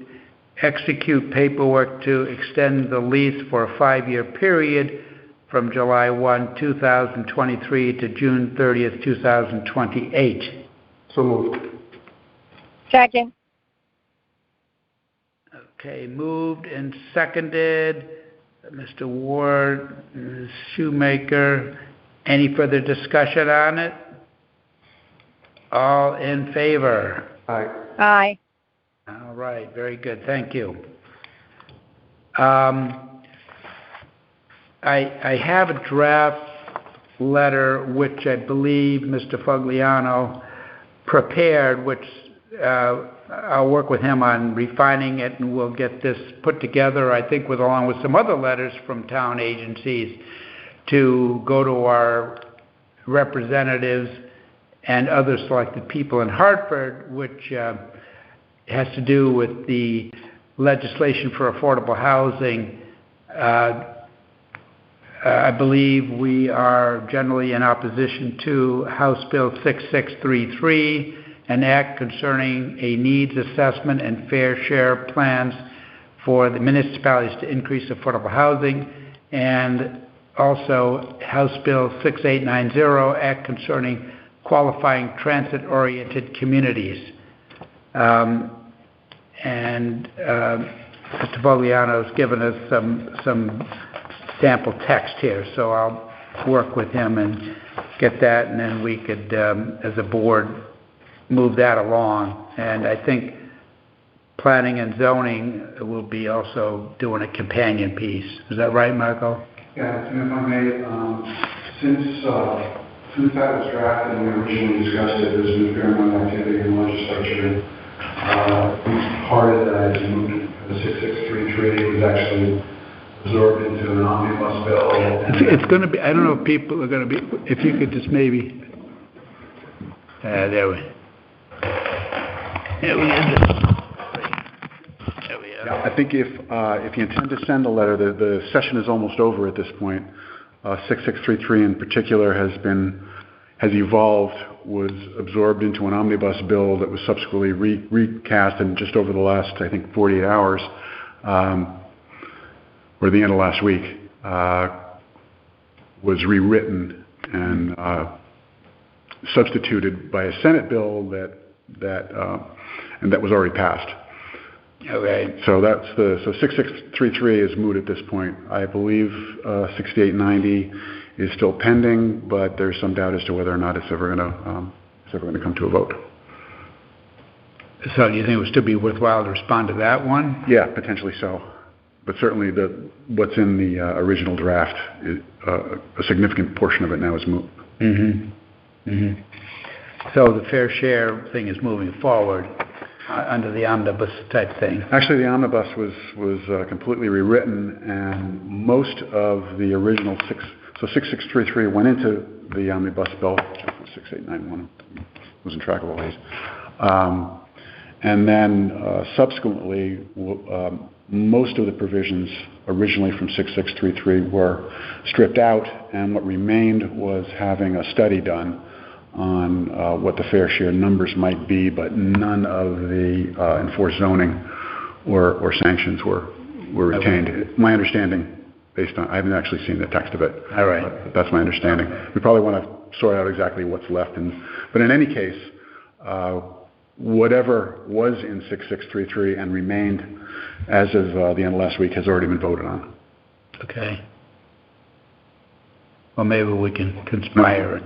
execute paperwork to extend the lease for a 5-year period from July 1, 2023 to June 30th, 2028. So moved. Second. Okay, moved and seconded. Mr. Ward, Ms. Shoemaker. Any further discussion on it? All in favor? Aye. Aye. All right, very good. Thank you. I have a draft letter which I believe Mr. Fogliano prepared, which I'll work with him on refining it, and we'll get this put together, I think, along with some other letters from town agencies to go to our representatives and other selected people in Hartford, which has to do with the legislation for affordable housing. I believe we are generally in opposition to House Bill 6633, an act concerning a needs assessment and fair share plans for the municipalities to increase affordable housing, and also House Bill 6890, act concerning qualifying transit-oriented communities. And Mr. Bogliano's given us some sample text here, so I'll work with him and get that, and then we could, as a board, move that along. And I think planning and zoning will be also doing a companion piece. Is that right, Marco? Yeah, and if I may, since that was drafted and we originally discussed it, there's been a fair amount of activity in the legislature. At least part of that is moved. The 6633 was actually absorbed into an omnibus bill. It's going to be, I don't know if people are going to be, if you could just maybe, there we I think if you intend to send a letter, the session is almost over at this point. 6633 in particular has evolved, was absorbed into an omnibus bill that was subsequently recast, and just over the last, I think, 48 hours, or the end of last week, was rewritten and substituted by a Senate bill that was already passed. Okay. So 6633 is moot at this point. I believe 6890 is still pending, but there's some doubt as to whether or not it's ever going to come to a vote. So do you think it would still be worthwhile to respond to that one? Yeah, potentially so. But certainly what's in the original draft, a significant portion of it now is moot. Mm-hmm. Mm-hmm. So the fair share thing is moving forward under the omnibus type thing. Actually, the omnibus was completely rewritten, and most of the original 6633 went into the omnibus bill. 6891 was in track of all these. And then subsequently, most of the provisions originally from 6633 were stripped out, and what remained was having a study done on what the fair share numbers might be, but none of the enforced zoning or sanctions were retained. Okay. My understanding, based on, I haven't actually seen the text of it. All right. But that's my understanding. We probably want to sort out exactly what's left. But in any case, whatever was in 6633 and remained as of the end of last week has already been voted on. Okay. Well, maybe we can conspire.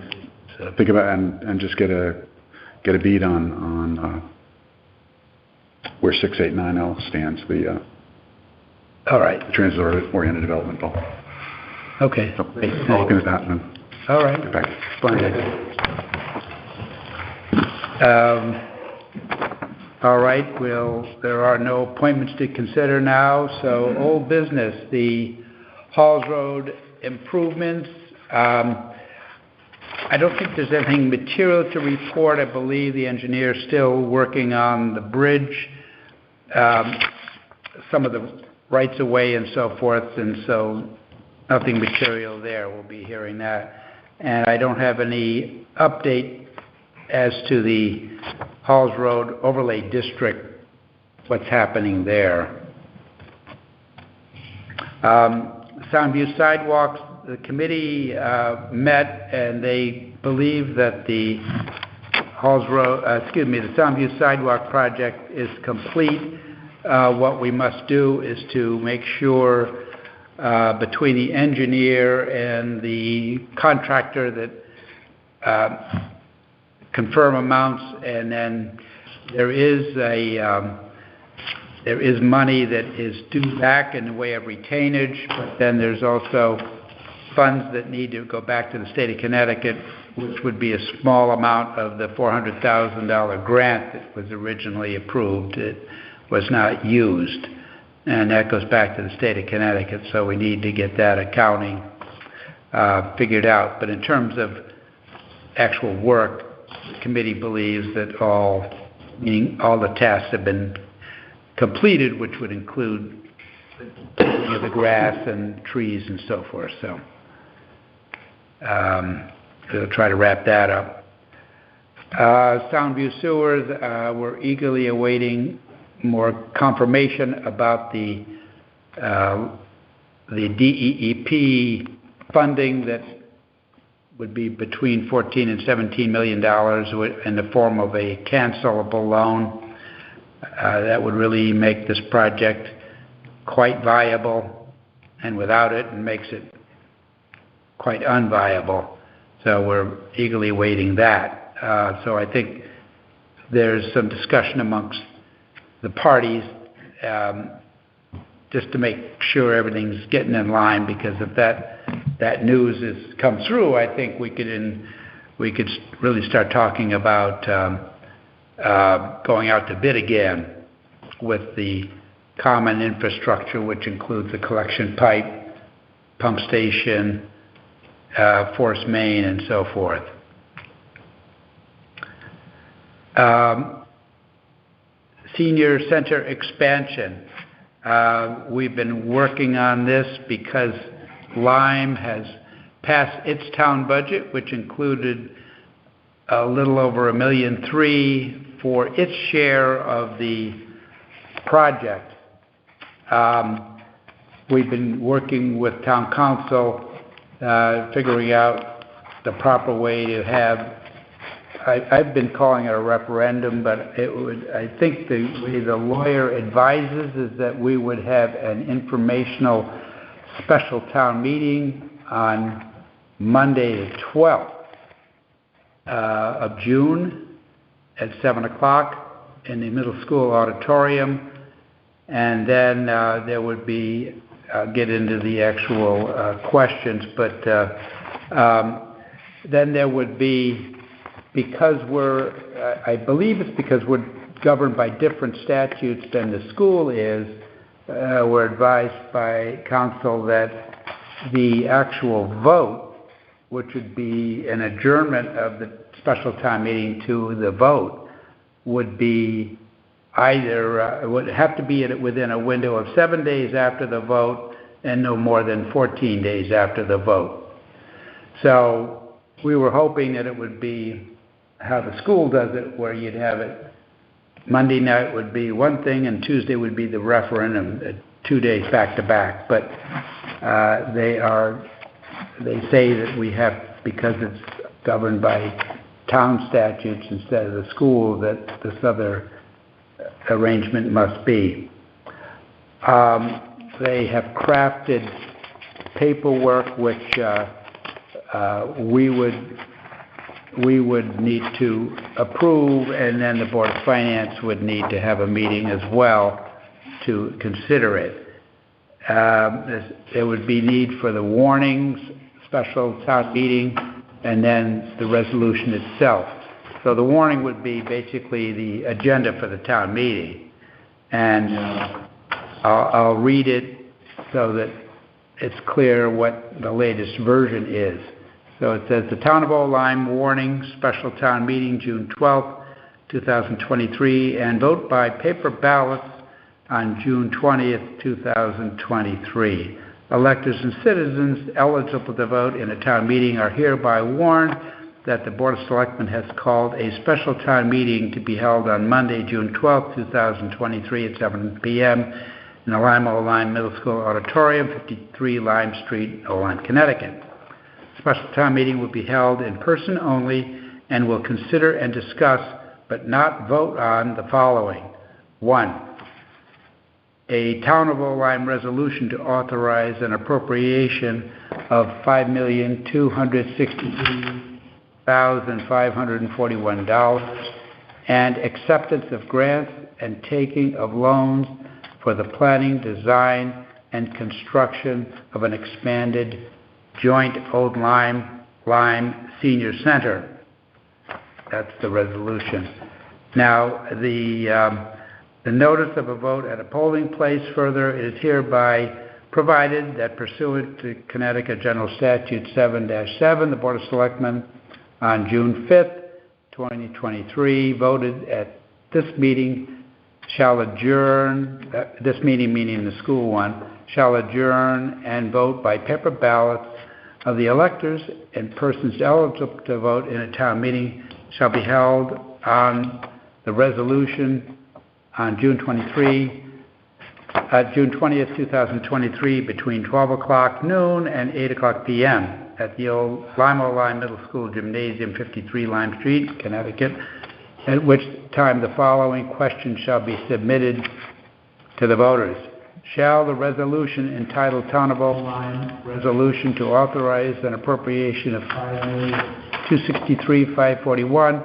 So think about it and just get a beat on where 6890 stands. All right. The transit-oriented development bill. Okay. So I'll look into that and then all right. Get back. Splendid. All right. Well, there are no appointments to consider now. So old business, the Halls Road improvements. I don't think there's anything material to report. I believe the engineer's still working on the bridge, some of the rights of way and so forth, and so nothing material there. We'll be hearing that. And I don't have any update as to the Halls Road Overlay District, what's happening there. Soundview Sidewalks, the committee met and they believe that the the Soundview Sidewalk project is complete. What we must do is to make sure between the engineer and the contractor that confirm amounts, and then there is money that is due back in the way of retainage, but then there's also funds that need to go back to the state of Connecticut, which would be a small amount of the $400,000 grant that was originally approved. It was not used, and that goes back to the state of Connecticut, so we need to get that accounting figured out. But in terms of actual work, the committee believes that all the tasks have been completed, which would include the grass and trees and so forth. So we'll try to wrap that up. Soundview Sewers, we're eagerly awaiting more confirmation about the DEEP funding that would be between $14 and $17 million in the form of a cancelable loan. That would really make this project quite viable, and without it, it makes it quite unviable. So we're eagerly waiting that. So I think there's some discussion amongst the parties just to make sure everything's getting in line, because if that news comes through, I think we could really start talking about going out to bid again with the common infrastructure, which includes the collection pipe, pump station, force main, and so forth. Senior center expansion. We've been working on this because Lyme has passed its town budget, which included a little over $1.3 million for its share of the project. We've been working with town council, figuring out the proper way to have, I've been calling it a referendum, but I think the way the lawyer advises is that we would have an informational special town meeting on Monday the 12th of June at 7 o'clock in the middle school auditorium. And then there would be, I'll get into the actual questions, but then there would be, because I believe it's because we're governed by different statutes than the school is, we're advised by council that the actual vote, which would be an adjournment of the special town meeting to the vote, would be either, it would have to be within a window of 7 days after the vote and no more than 14 days after the vote. So we were hoping that it would be how the school does it, where you'd have it Monday night would be one thing and Tuesday would be the referendum, 2 days back to back. But they say that we have, because it's governed by town statutes instead of the school, that this other arrangement must be. They have crafted paperwork which we would need to approve, and then the Board of Finance would need to have a meeting as well to consider it. There would be need for the warnings, special town meeting, and then the resolution itself. So the warning would be basically the agenda for the town meeting. And I'll read it so that it's clear what the latest version is. So it says, the Town of Old Lyme warning, special town meeting, June 12th, 2023, and vote by paper ballots on June 20th, 2023. Electors and citizens eligible to vote in a town meeting are hereby warned that the Board of Selectmen has called a special town meeting to be held on Monday, June 12th, 2023 at 7 p.m. in the Lyme Old Lyme Middle School Auditorium, 53 Lyme Street, Old Lyme, Connecticut. Special town meeting will be held in person only and will consider and discuss, but not vote on, the following. 1. A Town of Old Lyme resolution to authorize an appropriation of $5,263,541 and acceptance of grants and taking of loans for the planning, design, and construction of an expanded joint Old Lyme Senior Center. That's the resolution. Now, the notice of a vote at a polling place further is hereby provided that pursuant to Connecticut General Statute 7-7, the Board of Selectmen on June 5th, 2023, voted at this meeting shall adjourn, this meeting meaning the school one, shall adjourn and vote by paper ballots of the electors and persons eligible to vote in a town meeting shall be held on the resolution on June 23, June 20th, 2023, between 12 o'clock noon and 8 o'clock p.m. at the old Lima Lime Middle School Gymnasium, 53 Lime Street, Connecticut, at which time the following question shall be submitted to the voters. Shall the resolution entitled Town of Old Lyme Resolution to Authorize an Appropriation of $5,263,541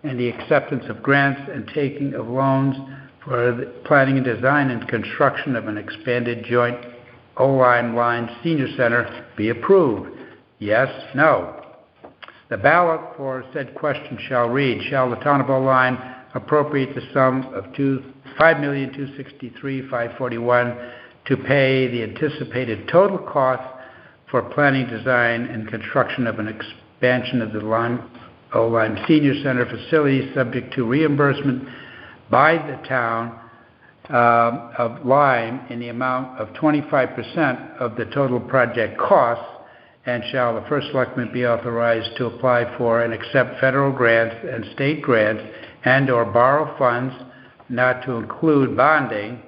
and the acceptance of grants and taking of loans for the planning and design and construction of an expanded joint Old Lyme Senior Center be approved? Yes, no. The ballot for said question shall read, shall the Town of Old Lyme appropriate the sum of $5,263,541 to pay the anticipated total cost for planning, design, and construction of an expansion of the Old Lyme Senior Center facility subject to reimbursement by the town of Lyme in the amount of 25% of the total project costs, and shall the first selectman be authorized to apply for and accept federal grants and state grants and or borrow funds not to include bonding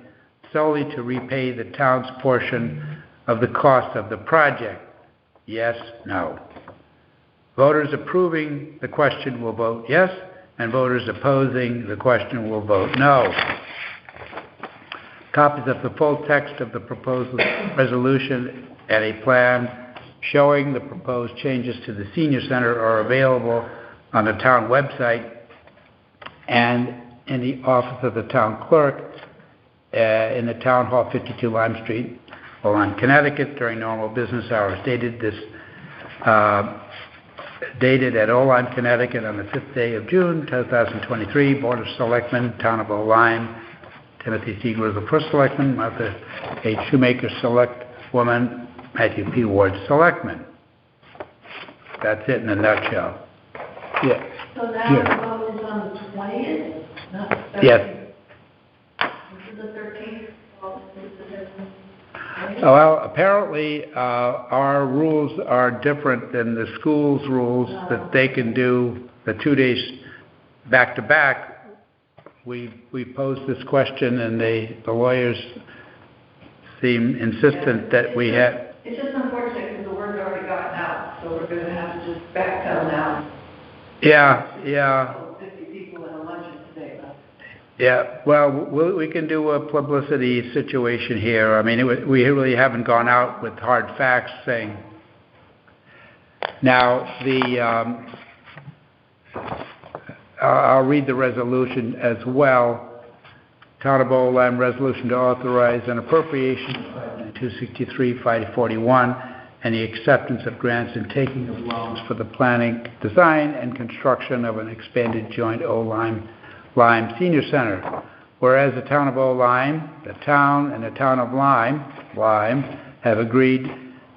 solely to repay the town's portion of the cost of the project? Yes, no. Voters approving the question will vote yes, and voters opposing the question will vote no. Copies of the full text of the proposed resolution and a plan showing the proposed changes to the senior center are available on the town website and in the office of the town clerk in the Town Hall, 52 Lime Street, Lyme, Connecticut, during normal business hours. Dated at Old Lyme, Connecticut, on the 5th day of June, 2023. Board of Selectmen, Town of Old Lyme. Timothy Seeger, the first selectman. Martha H. Shoemaker, select woman. Matthew P. Ward, selectman. That's it in a nutshell. Yeah. So now the vote is on the 20th, not the 13th? Yes. This is the 13th? Well, this is the 13th. Well, apparently our rules are different than the school's rules that they can do the 2 days back to back. We posed this question and the lawyers seem insistent that we had. It's just unfortunate because the word's already gotten out, so we're going to have to just backpedal now. Yeah. 50 people at a luncheon today. Yeah, well, we can do a publicity situation here. I mean, we really haven't gone out with hard facts saying. Now, I'll read the resolution as well. Town of Old Lyme resolution to authorize an appropriation of $263,541 and the acceptance of grants and taking of loans for the planning, design, and construction of an expanded joint Old Lyme Senior Center. Whereas the Town of Old Lyme, the town, and the Town of Lyme have agreed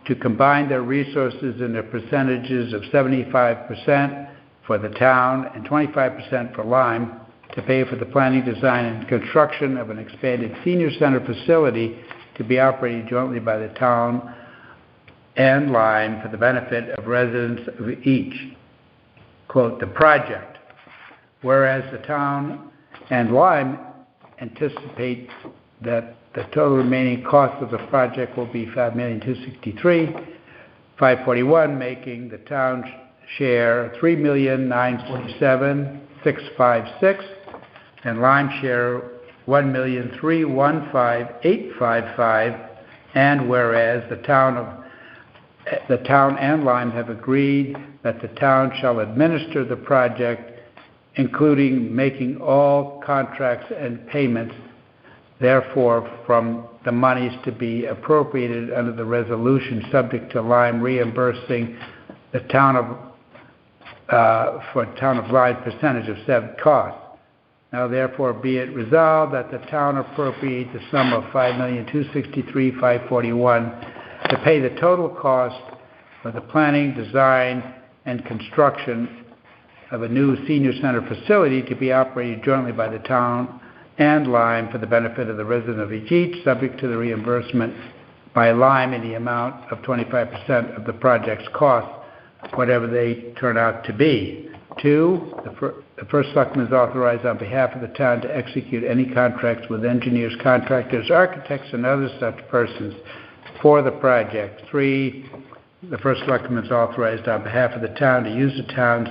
to combine their resources in the percentages of 75% for the town and 25% for Lyme to pay for the planning, design, and construction of an expanded senior center facility to be operated jointly by the town and Lyme for the benefit of residents of each. Quote, the project. Whereas the town and Lyme anticipate that the total remaining cost of the project will be $5,263,541, making the town share $3,947,656, and Lyme share $1,315,855. And whereas the town and Lyme have agreed that the town shall administer the project, including making all contracts and payments, therefore, from the monies to be appropriated under the resolution, subject to Lyme reimbursing the town of Lyme percentage of said costs. Now, therefore, be it resolved that the town appropriate the sum of $5,263,541 to pay the total cost for the planning, design, and construction of a new senior center facility to be operated jointly by the town and Lyme for the benefit of the resident of each, subject to the reimbursement by Lyme in the amount of 25% of the project's cost, whatever they turn out to be. 2, the first selectman is authorized on behalf of the town to execute any contracts with engineers, contractors, architects, and other such persons for the project. 3, the first selectman is authorized on behalf of the town to use the town's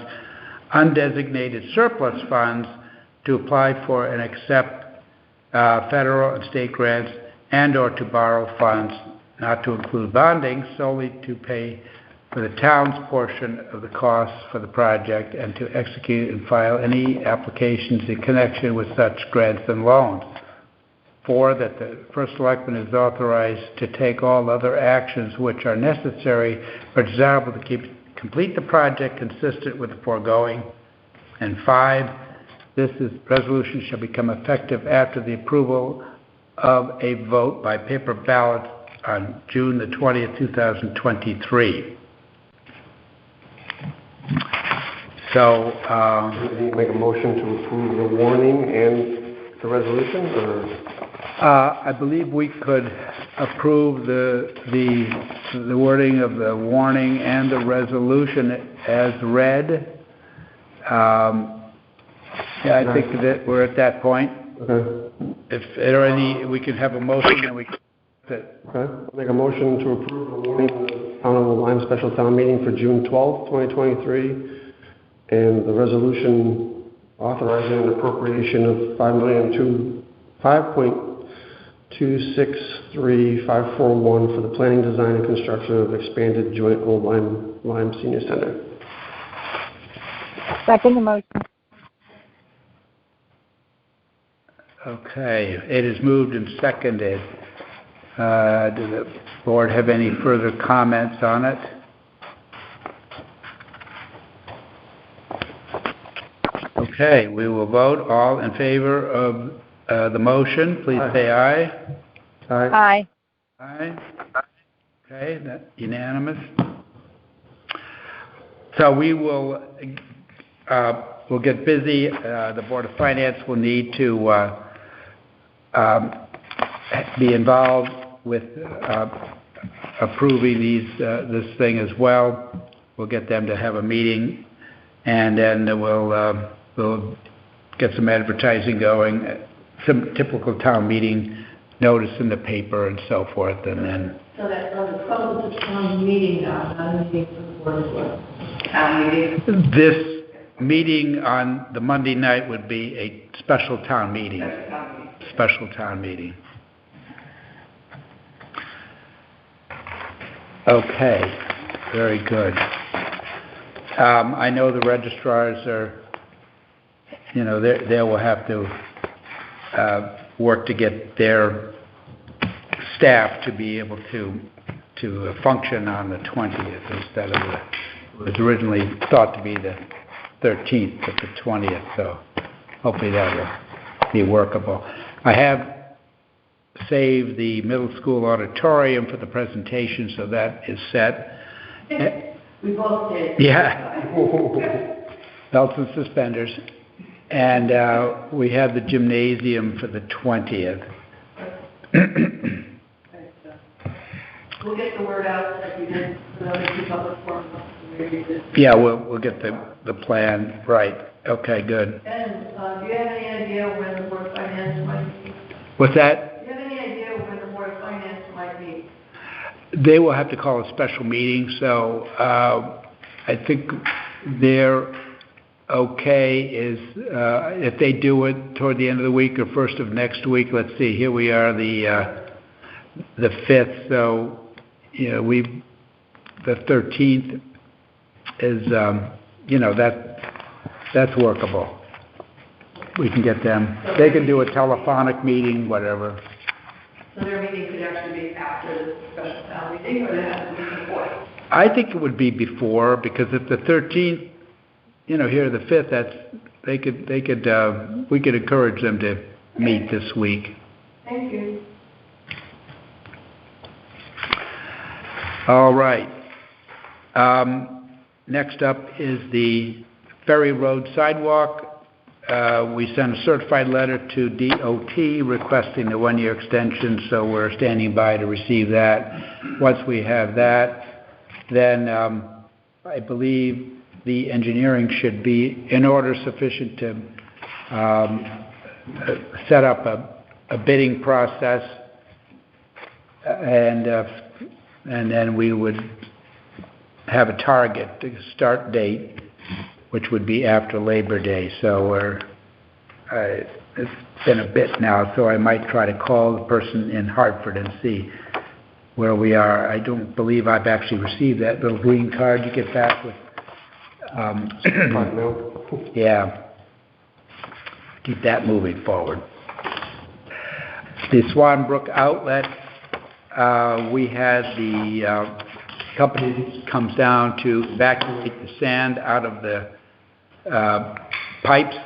undesignated surplus funds to apply for and accept federal and state grants and/or to borrow funds, not to include bonding, solely to pay for the town's portion of the costs for the project and to execute and file any applications in connection with such grants and loans. 4, that the first selectman is authorized to take all other actions which are necessary or desirable to complete the project consistent with the foregoing. And 5, this resolution shall become effective after the approval of a vote by paper ballot on June the 20th, 2023. So, make a motion to approve the warning and the resolution, or? I believe we could approve the wording of the warning and the resolution as read. Yeah, I think that we're at that point. Okay. If there are any, we can have a motion and we can. Okay. I'll make a motion to approve the warning of the Town of Lyme Special Town Meeting for June 12th, 2023, and the resolution authorizing an appropriation of $5.263541 for the planning, design, and construction of expanded joint Old Lyme Senior Center. Second the motion. Okay, it is moved and seconded. Does the board have any further comments on it? Okay, we will vote. All in favor of the motion, please say aye. Aye. Aye. Okay, that's unanimous. So we will we'll get busy. The Board of Finance will need to be involved with approving this thing as well. We'll get them to have a meeting, and then we'll get some advertising going, some typical town meeting notice in the paper and so forth, and then. So that's on the 12th of the town meeting now, not a meeting for the board as well. Town meeting. This meeting on the Monday night would be a special town meeting. Special town meeting. Okay, very good. I know the registrars are, they will have to work to get their staff to be able to function on the 20th instead of it was originally thought to be the 13th, but the 20th, so hopefully that will be workable. I have saved the middle school auditorium for the presentation, so that is set. We both did. Yeah. Belts and suspenders. And we have the gymnasium for the 20th. We'll get the word out like we did for the other two public forums. Yeah, we'll get the plan right. Okay, good. And do you have any idea when the Board of Finance might meet? What's that? Do you have any idea when the Board of Finance might meet? They will have to call a special meeting, so I think they're okay is if they do it toward the end of the week or first of next week. Let's see, here we are the 5th, so the 13th is that's workable. We can get them. They can do a telephonic meeting, whatever. So their meeting could actually be after the special town meeting, or they have to be before? I think it would be before, because if the 13th, here the 5th, we could encourage them to meet this week. Thank you. All right. Next up is the Ferry Road sidewalk. We sent a certified letter to DOT requesting the one-year extension, so we're standing by to receive that. Once we have that, then I believe the engineering should be in order sufficient to set up a bidding process, and then we would have a target start date, which would be after Labor Day. So it's been a bit now, so I might try to call the person in Hartford and see where we are. I don't believe I've actually received that little green card you get back with. Yeah. Keep that moving forward. The Swan Brook outlet, we had the company that comes down to evacuate the sand out of the pipes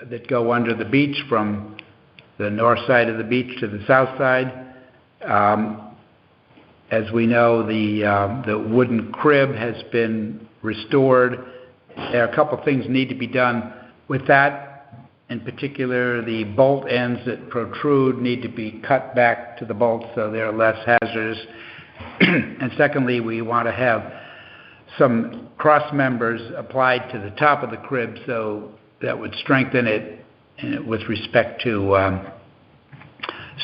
that go under the beach from the north side of the beach to the south side. As we know, the wooden crib has been restored. There are a couple things need to be done with that. In particular, the bolt ends that protrude need to be cut back to the bolts so they're less hazardous. And secondly, we want to have some cross members applied to the top of the crib so that would strengthen it with respect to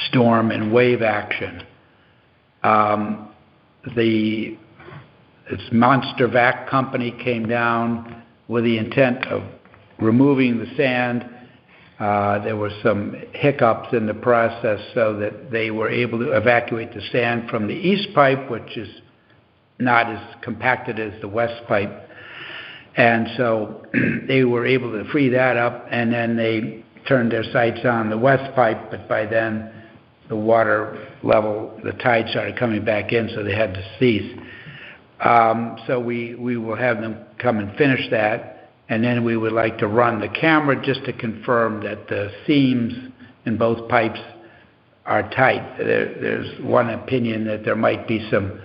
storm and wave action. This Monster Vac company came down with the intent of removing the sand. There were some hiccups in the process so that they were able to evacuate the sand from the east pipe, which is not as compacted as the west pipe. And so they were able to free that up, and then they turned their sights on the west pipe, but by then the water level, the tide started coming back in, so they had to cease. So we will have them come and finish that. And then we would like to run the camera just to confirm that the seams in both pipes are tight. There's one opinion that there might be some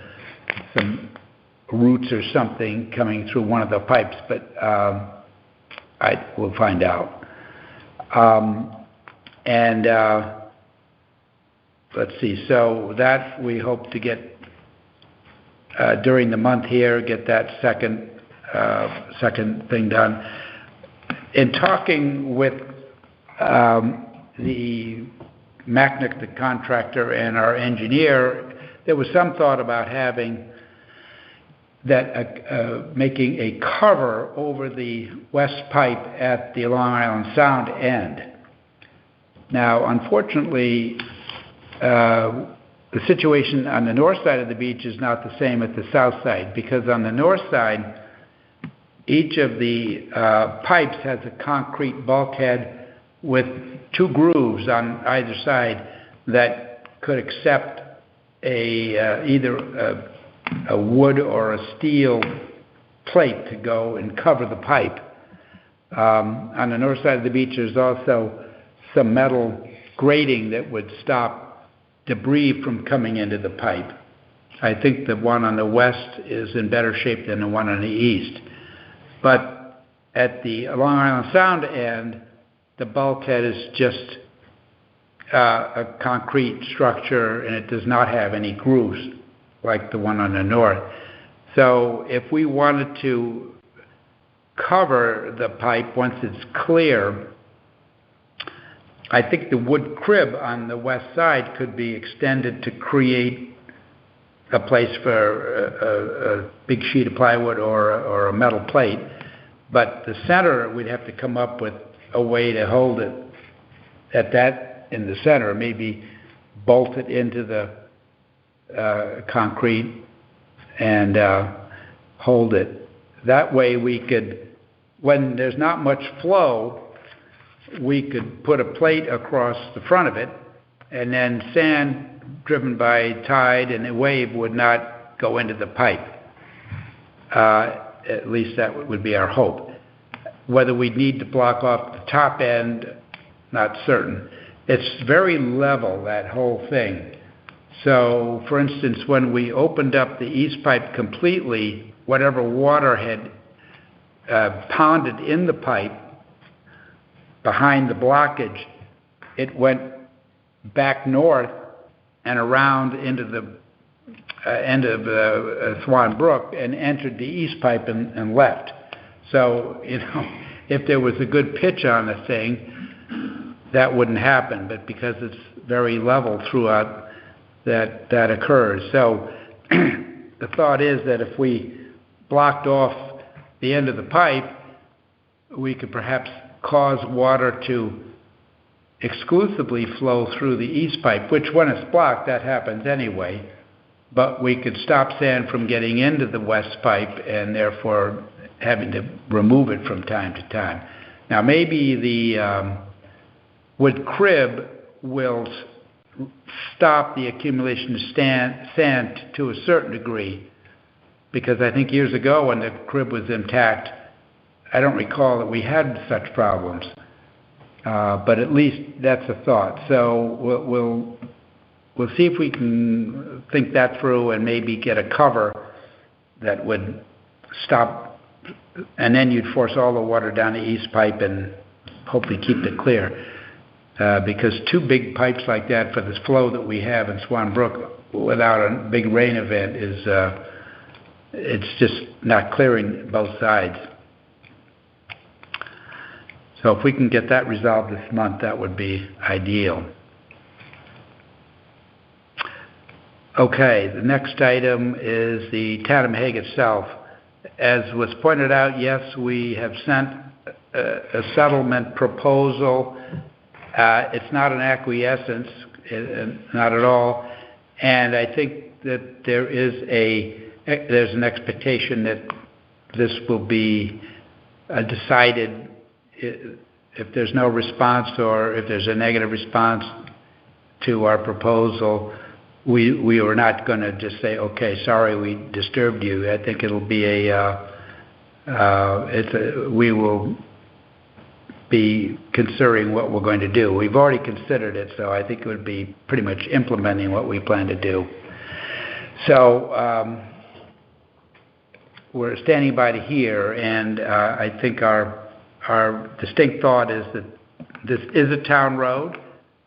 roots or something coming through one of the pipes, but we'll find out. Let's see. So that we hope to get during the month here, get that second thing done. In talking with the Macnick, the contractor, and our engineer, there was some thought about having that making a cover over the west pipe at the Long Island Sound end. Now, unfortunately, the situation on the north side of the beach is not the same at the south side, because on the north side, each of the pipes has a concrete bulkhead with two grooves on either side that could accept either a wood or a steel plate to go and cover the pipe. On the north side of the beach, there's also some metal grating that would stop debris from coming into the pipe. I think the one on the west is in better shape than the one on the east. But at the Long Island Sound end, the bulkhead is just a concrete structure, and it does not have any grooves like the one on the north. So if we wanted to cover the pipe once it's clear, I think the wood crib on the west side could be extended to create a place for a big sheet of plywood or a metal plate. But the center, we'd have to come up with a way to hold it at that in the center, maybe bolt it into the concrete and hold it. That way we could, when there's not much flow, we could put a plate across the front of it, and then sand driven by tide and a wave would not go into the pipe. At least that would be our hope. Whether we need to block off the top end, not certain. It's very level, that whole thing. So, for instance, when we opened up the east pipe completely, whatever water had ponded in the pipe behind the blockage, it went back north and around into the end of Swan Brook and entered the east pipe and left. So, if there was a good pitch on the thing, that wouldn't happen, but because it's very level throughout, that occurs. So the thought is that if we blocked off the end of the pipe, we could perhaps cause water to exclusively flow through the east pipe, which when it's blocked, that happens anyway, but we could stop sand from getting into the west pipe and therefore having to remove it from time to time. Now maybe the wood crib will stop the accumulation of sand to a certain degree, because I think years ago when the crib was intact, I don't recall that we had such problems, but at least that's a thought. So we'll see if we can think that through and maybe get a cover that would stop, and then you'd force all the water down the east pipe and hopefully keep it clear. Because two big pipes like that for this flow that we have in Swan Brook without a big rain event is, it's just not clearing both sides. So if we can get that resolved this month, that would be ideal. Okay, the next item is the Town of Hague itself. As was pointed out, yes, we have sent a settlement proposal. It's not an acquiescence, not at all, and I think that there's an expectation that this will be decided if there's no response or if there's a negative response to our proposal. We are not going to just say, okay, sorry, we disturbed you. I think it'll be we will be considering what we're going to do. We've already considered it, so I think it would be pretty much implementing what we plan to do. So we're standing by to hear, and I think our distinct thought is that this is a town road,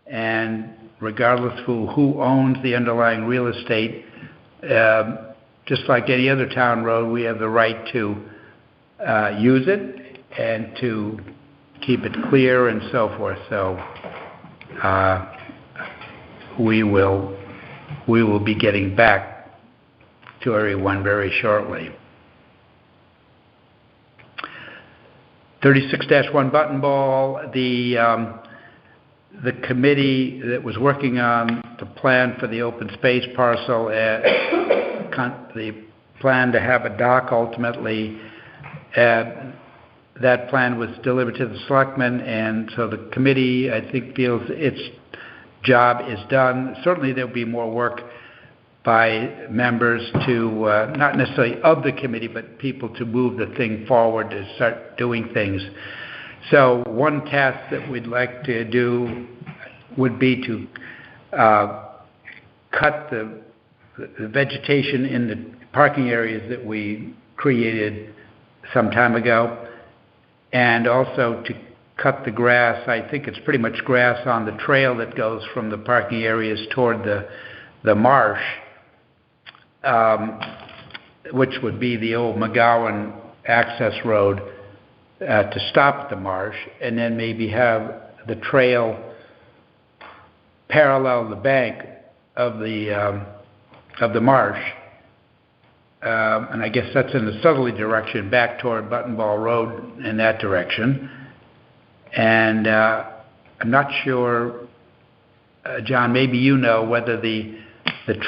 and regardless of who owns the underlying real estate, just like any other town road, we have the right to use it and to keep it clear and so forth. So we will be getting back to everyone very shortly. 36-1 button ball. The committee that was working on the plan for the open space parcel, the plan to have a dock ultimately, that plan was delivered to the Selectmen, and so the committee, I think, feels its job is done. Certainly there'll be more work by members to, not necessarily of the committee, but people to move the thing forward, to start doing things. So one task that we'd like to do would be to cut the vegetation in the parking areas that we created some time ago, and also to cut the grass. I think it's pretty much grass on the trail that goes from the parking areas toward the marsh, which would be the old McGowan access road to stop at the marsh, and then maybe have the trail parallel the bank of the marsh. And I guess that's in the southerly direction, back toward Button Ball Road in that direction. And I'm not sure, John, maybe you know whether the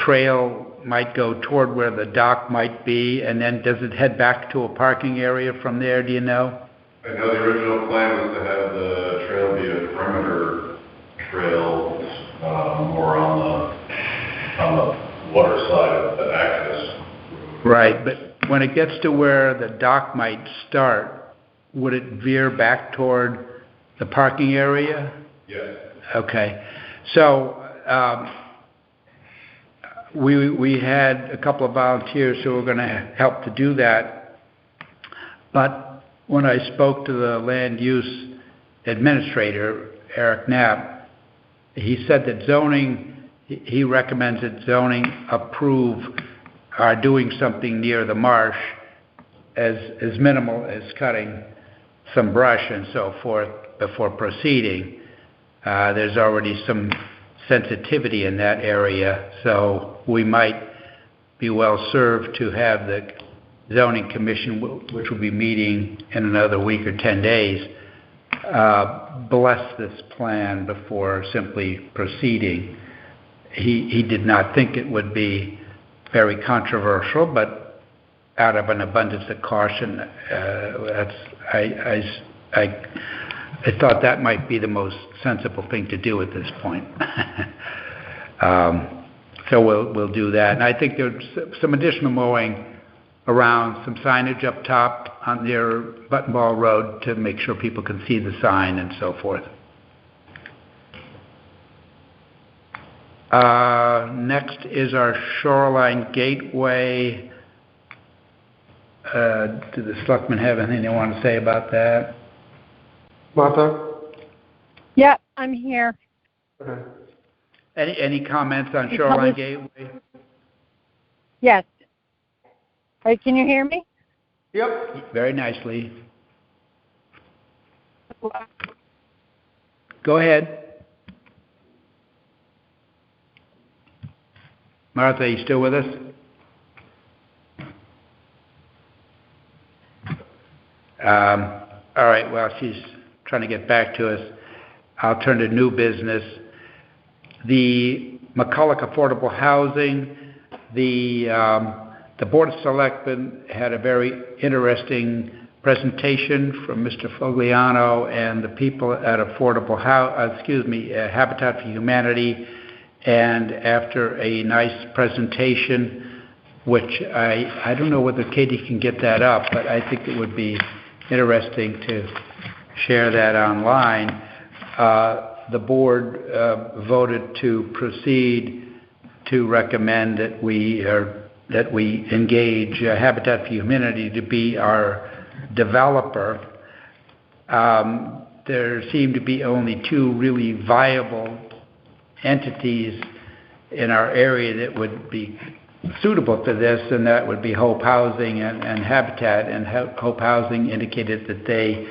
trail might go toward where the dock might be, and then does it head back to a parking area from there, do you know? I know the original plan was to have the trail be a perimeter trail, more on the water side of the access. Right, but when it gets to where the dock might start, would it veer back toward the parking area? Yes. Okay. So we had a couple of volunteers who were going to help to do that, but when I spoke to the land use administrator, Eric Knapp, he said that zoning, he recommends that zoning approve doing something near the marsh as minimal as cutting some brush and so forth before proceeding. There's already some sensitivity in that area, so we might be well served to have the zoning commission, which will be meeting in another week or 10 days, bless this plan before simply proceeding. He did not think it would be very controversial, but out of an abundance of caution, I thought that might be the most sensible thing to do at this point. So we'll do that. And I think there's some additional mowing around, some signage up top on near Button Ball Road to make sure people can see the sign and so forth. Next is our Shoreline Gateway. Do the selectmen have anything they want to say about that? Martha? Yeah, I'm here. Okay. Any comments on Shoreline Gateway? Yes. All right, can you hear me? Yep. Very nicely. Go ahead. Martha, are you still with us? All right, well, she's trying to get back to us. I'll turn to new business. The McCulloch Affordable Housing, the Board of Selectmen had a very interesting presentation from Mr. Fogliano and the people at Habitat for Humanity. And after a nice presentation, which I don't know whether Katie can get that up, but I think it would be interesting to share that online. The board voted to proceed to recommend that we engage Habitat for Humanity to be our developer. There seem to be only two really viable entities in our area that would be suitable for this, and that would be Hope Housing and Habitat. And Hope Housing indicated that they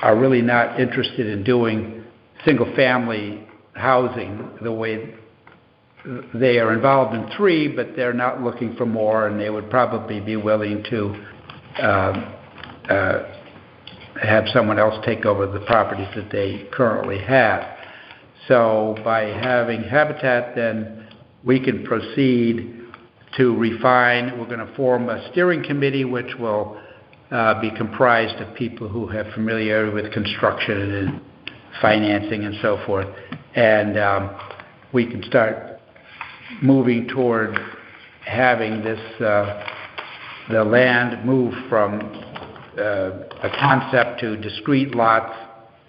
are really not interested in doing single-family housing the way they are involved in 3, but they're not looking for more, and they would probably be willing to have someone else take over the properties that they currently have. So by having Habitat, then we can proceed to refine. We're going to form a steering committee which will be comprised of people who have familiarity with construction and financing and so forth. And we can start moving toward having this, the land move from a concept to discrete lots,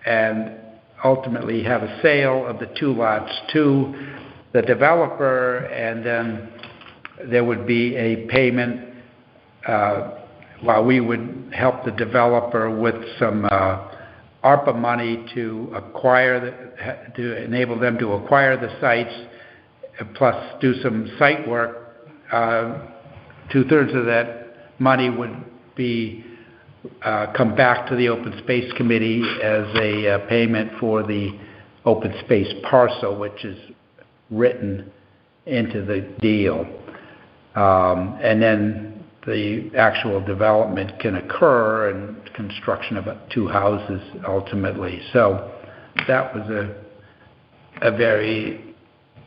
and ultimately have a sale of the 2 lots to the developer, and then there would be a payment while we would help the developer with some ARPA money to to enable them to acquire the sites, plus do some site work. 2/3 of that money would be come back to the Open Space Committee as a payment for the open space parcel, which is written into the deal. And then the actual development can occur and construction of 2 houses ultimately. So that was a very,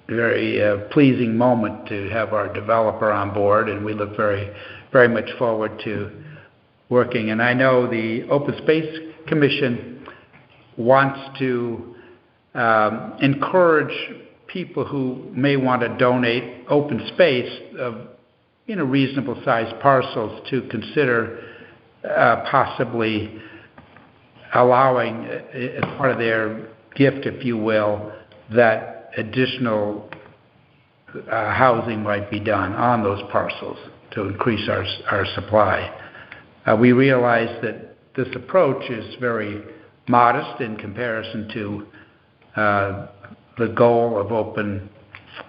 very pleasing moment to have our developer on board, and we look very, very much forward to working. And I know the Open Space Commission wants to encourage people who may want to donate open space of reasonable sized parcels to consider possibly allowing, as part of their gift, if you will, that additional housing might be done on those parcels to increase our supply. We realize that this approach is very modest in comparison to the goal of open,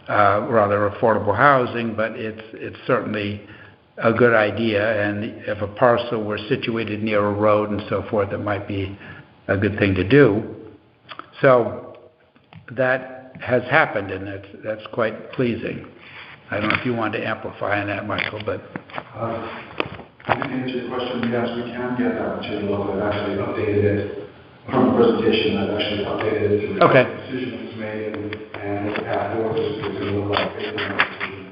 rather affordable housing, but it's certainly a good idea, and if a parcel were situated near a road and so forth, it might be a good thing to do. So that has happened, and that's quite pleasing. I don't know if you want to amplify on that, Michael, but... I think to answer your question, yes, we can get that material. I've actually updated it from the presentation. I've actually updated it to the decision that was made, and the path forward is going to look like based on that decision.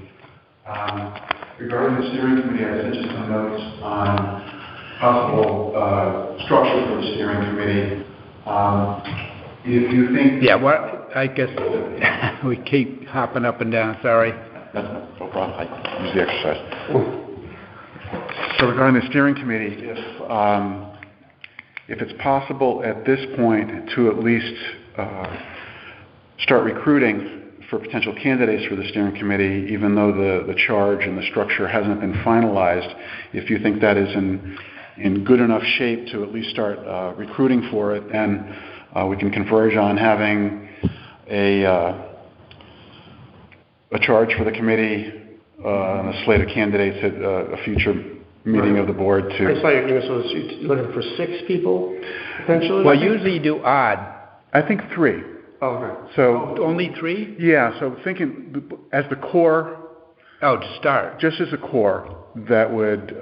Regarding the steering committee, I sent you some notes on possible structure for the steering committee. If you think... Yeah, well, I guess we keep hopping up and down, sorry. That's no problem. I use the exercise. So regarding the steering committee, if it's possible at this point to at least start recruiting for potential candidates for the steering committee, even though the charge and the structure hasn't been finalized, if you think that is in good enough shape to at least start recruiting for it, then we can converge on having a charge for the committee and a slate of candidates at a future meeting of the board to... I saw your email, so you're looking for 6 people, potentially? Well, usually you do odd. I think 3. Oh, okay. So only 3? Yeah, so thinking as the core... Oh, to start. Just as a core that would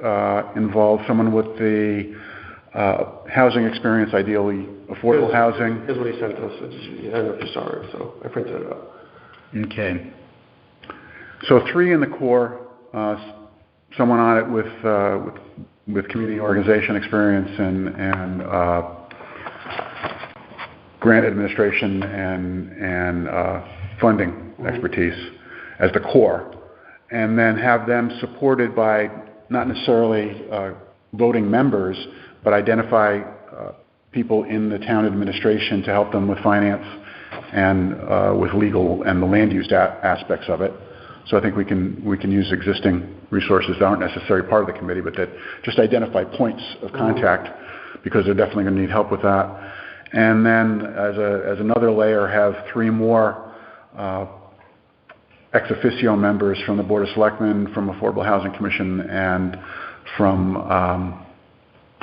involve someone with the housing experience, ideally affordable housing. Here's what he sent us. I don't know if you saw it, so I printed it out. Okay. So 3 in the core, someone on it with community organization experience and grant administration and funding expertise as the core, and then have them supported by not necessarily voting members, but identify people in the town administration to help them with finance and with legal and the land use aspects of it. So I think we can use existing resources that aren't necessarily part of the committee, but that just identify points of contact, because they're definitely going to need help with that. And then as another layer, have 3 more ex officio members from the Board of Selectmen, from Affordable Housing Commission, and from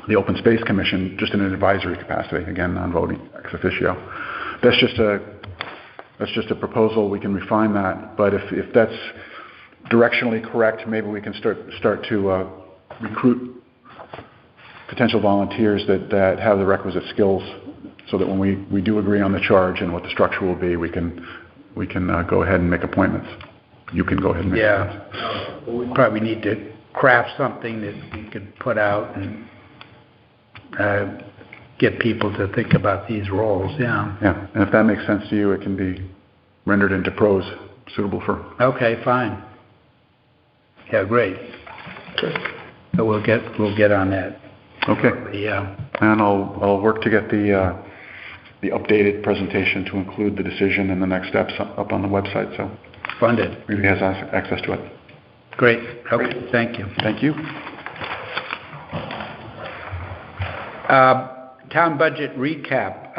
the Open Space Commission, just in an advisory capacity, again, non-voting ex officio. That's just a proposal. We can refine that, but if that's directionally correct, maybe we can start to recruit potential volunteers that have the requisite skills, so that when we do agree on the charge and what the structure will be, we can go ahead and make appointments. You can go ahead and make appointments. Yeah, we probably need to craft something that we could put out and get people to think about these roles. Yeah. Yeah, and if that makes sense to you, it can be rendered into prose suitable for... Okay, fine. Yeah, great. So we'll get on that. Okay. Yeah. And I'll work to get the updated presentation to include the decision and the next steps up on the website. So funded. Everybody has access to it. Great. Okay. Thank you. Thank you. Town budget recap.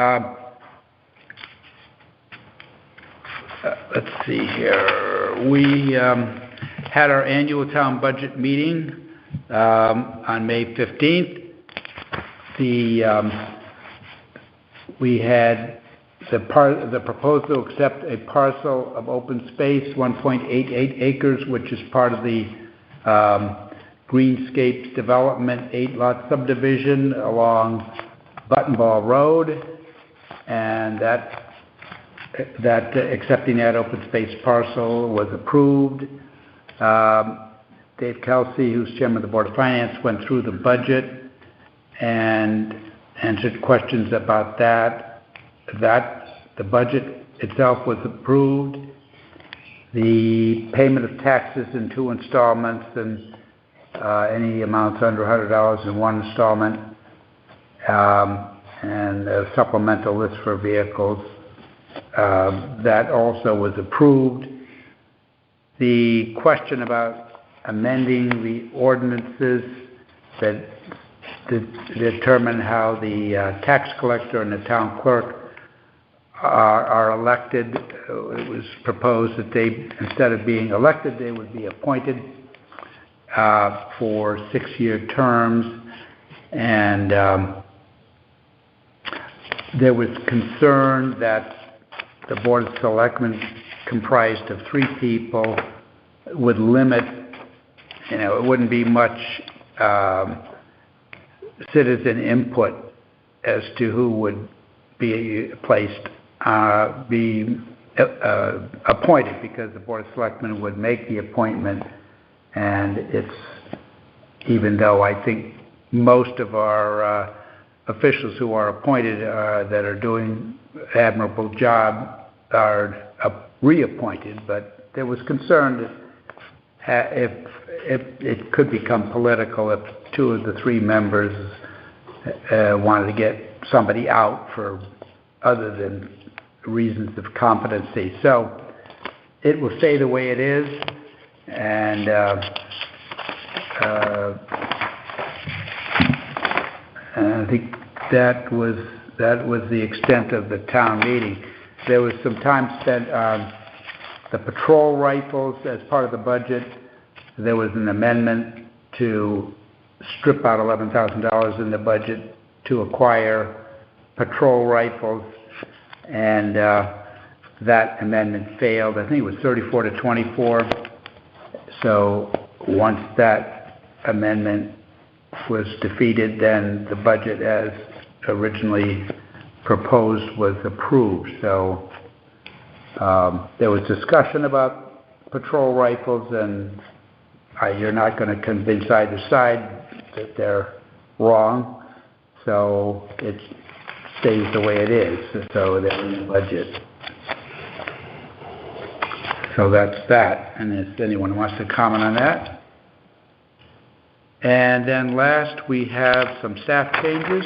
Let's see here. We had our annual town budget meeting on May 15th. We had the proposal to accept a parcel of open space, 1.88 acres, which is part of the Greenscapes Development 8-lot subdivision along Buttonball Road, and that accepting that open space parcel was approved. Dave Kelsey, who's chairman of the Board of Finance, went through the budget and answered questions about that. The budget itself was approved. The payment of taxes in 2 installments and any amounts under $100 in 1 installment, and a supplemental list for vehicles. That also was approved. The question about amending the ordinances that determine how the tax collector and the town clerk are elected. It was proposed that they, instead of being elected, they would be appointed. for 6-year terms, and there was concern that the Board of Selectmen, comprised of 3 people, would limit, it wouldn't be much citizen input as to who would be appointed, because the Board of Selectmen would make the appointment, and even though I think most of our officials who are appointed that are doing admirable job are reappointed, but there was concern that if it could become political if 2 of the 3 members wanted to get somebody out for other than reasons of competency. So it will stay the way it is, and I think that was the extent of the town meeting. There was some time spent on the patrol rifles as part of the budget. There was an amendment to strip out $11,000 in the budget to acquire patrol rifles, and that amendment failed. I think it was 34 to 24. So once that amendment was defeated, then the budget as originally proposed was approved. So there was discussion about patrol rifles, and you're not going to convince either side that they're wrong. So it stays the way it is. So they're in the budget. So that's that. And if anyone wants to comment on that. And then last, we have some staff changes.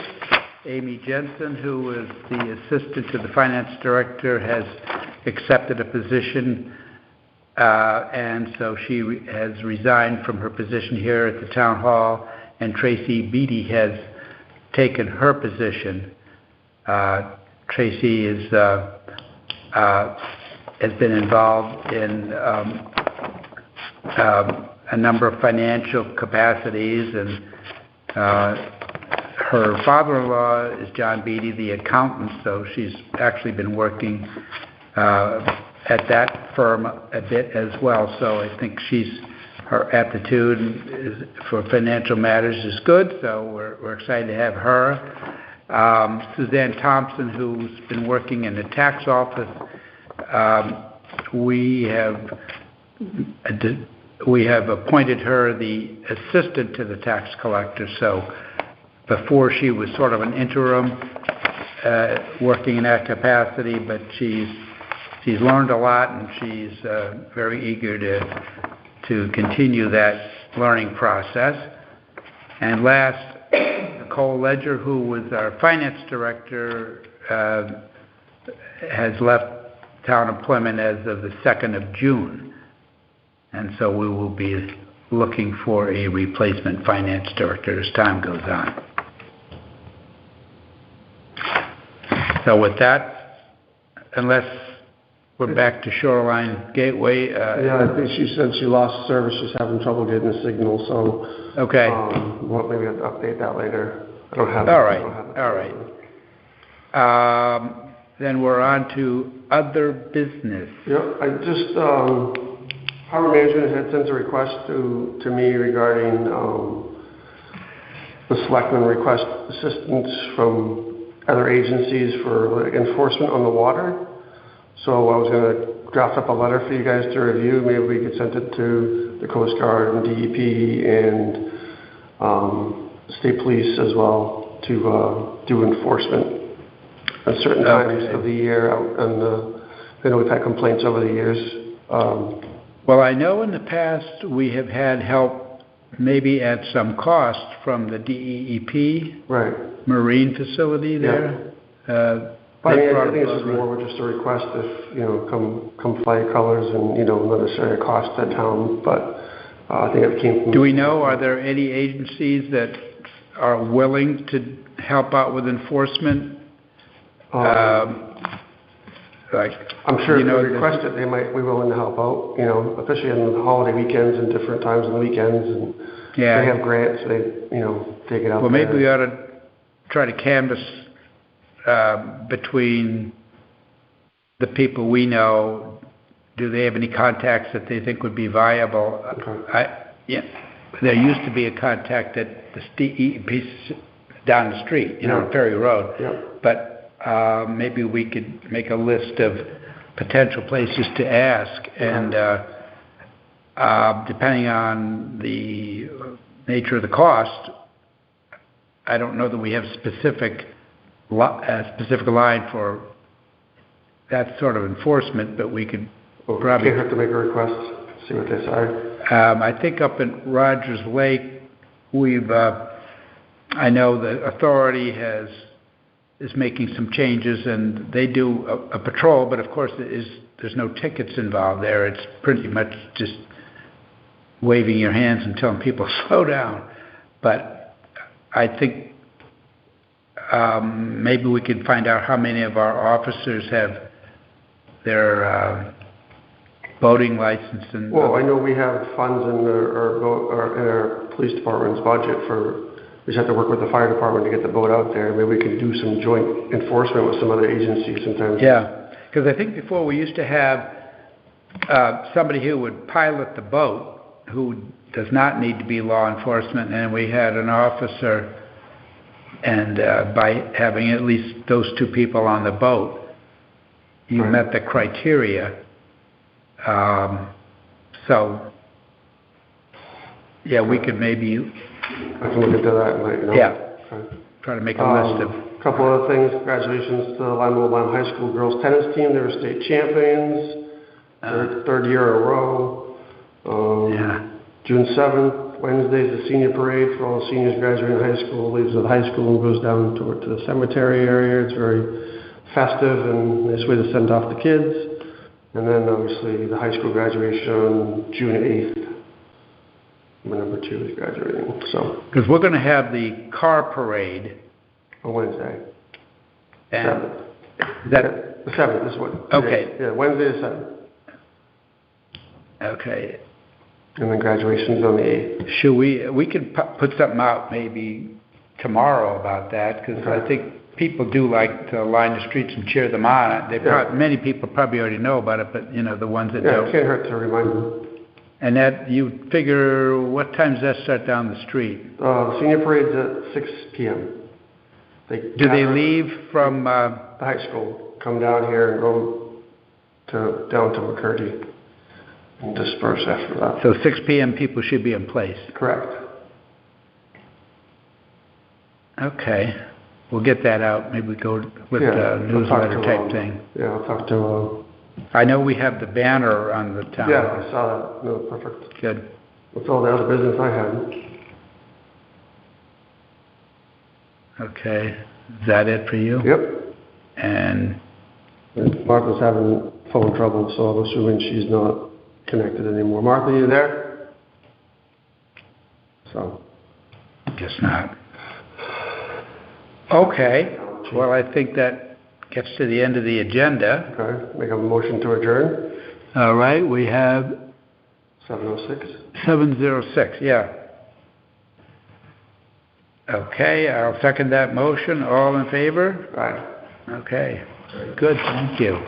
Amy Jensen, who is the assistant to the finance director, has accepted a position, and so she has resigned from her position here at the town hall, and Tracy Beatty has taken her position. Tracy has been involved in a number of financial capacities, and her father-in-law is John Beatty, the accountant, so she's actually been working at that firm a bit as well. So I think her aptitude for financial matters is good, so we're excited to have her. Suzanne Thompson, who's been working in the tax office, we have appointed her the assistant to the tax collector. So before she was sort of an interim working in that capacity, but she's learned a lot, and she's very eager to continue that learning process. And last, Nicole Ledger, who was our finance director, has left town employment as of the 2nd of June. And so we will be looking for a replacement finance director as time goes on. So with that, unless we're back to Shoreline Gateway. Yeah, I think she said she lost service. She's having trouble getting the signal, so... Okay. Well, maybe I'll update that later. I don't have... All right. Then we're on to other business. Yeah, I just... Harbor Management had sent a request to me regarding the Selectmen request assistance from other agencies for enforcement on the water. So I was going to draft up a letter for you guys to review. Maybe we could send it to the Coast Guard and DEP and State Police as well to do enforcement at certain times of the year. And I know we've had complaints over the years. Well, I know in the past we have had help, maybe at some cost, from the DEEP marine facility there. Yeah. I think it's just more just a request if, come fly your colors and, not necessarily a cost to town, but I think it came from... Do we know, are there any agencies that are willing to help out with enforcement? like, I'm sure if you know, they request it, they might be willing to help out, you know, especially on the holiday weekends and different times on the weekends, and yeah. they have grants, they, you know, take it out Well, there. maybe we ought to try to canvass between the people we know. Do they have any contacts that they think would be viable? Okay. Yeah, there used to be a contact at the piece down the street, you know, on Ferry Road. Yeah. But maybe we could make a list of potential places to ask, and depending on the nature of the cost, I don't know that we have a specific line for that sort of enforcement, but we could probably... Can't have to make a request, see what they say. I think up in Rogers Lake, I know the authority is making some changes, and they do a patrol, but of course there's no tickets involved there. It's pretty much just waving your hands and telling people slow down. But I think maybe we could find out how many of our officers have their boating license. And well, I know we have funds in our police department's budget for. We just have to work with the fire department to get the boat out there. Maybe we can do some joint enforcement with some other agencies sometimes. Yeah, because I think before we used to have somebody who would pilot the boat who does not need to be law enforcement, and we had an officer, and by having at least those two people on the boat, you met the criteria. So, yeah, we could maybe... I can look into that and let you know. Yeah. Okay. Try to make a list of... A couple other things. Congratulations to the Lime High School girls tennis team. They were state champions. Third year in a row. June 7th, Wednesday is the senior parade for all the seniors graduating high school. Leaves the high school and goes down to the cemetery area. It's very festive and nice way to send off the kids. And then obviously the high school graduation on June 8th. My number 2 is graduating, so. Because we're going to have the car parade. On Wednesday. And 7th. that... The 7th, this one. Okay. Yeah, Wednesday the 7th. Okay. And then graduation's on the 8th. Should we could put something out maybe tomorrow about that, because I think people do like to line the streets and cheer them on. Many people probably already know about it, but, you know, the ones that don't. Yeah, it can't hurt to remind them. And that, you figure, what time does that start down the street? The senior parade's at 6 p.m. Do they leave from... the high school, come down here and go down to McCurdy and disperse after that. So 6 p.m. people should be in place? Correct. Okay. We'll get that out. Maybe we go with a newsletter type thing. Yeah, I'll talk to... I know we have the banner on the town. Yeah, I saw that. No, perfect. Good. That's all the other business I had. Okay. Is that it for you? Yep. And Martha's having phone trouble, so I'm assuming she's not connected anymore. Martha, you there? So. Guess not. Okay. Well, I think that gets to the end of the agenda. Okay. Make a motion to adjourn. All right. We have 7:06. 7:06. Yeah. Okay. I'll second that motion. All in favor? Right. Okay. Good. Thank you.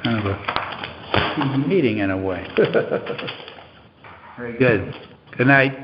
Kind of a meeting in a way. Very good. Good night.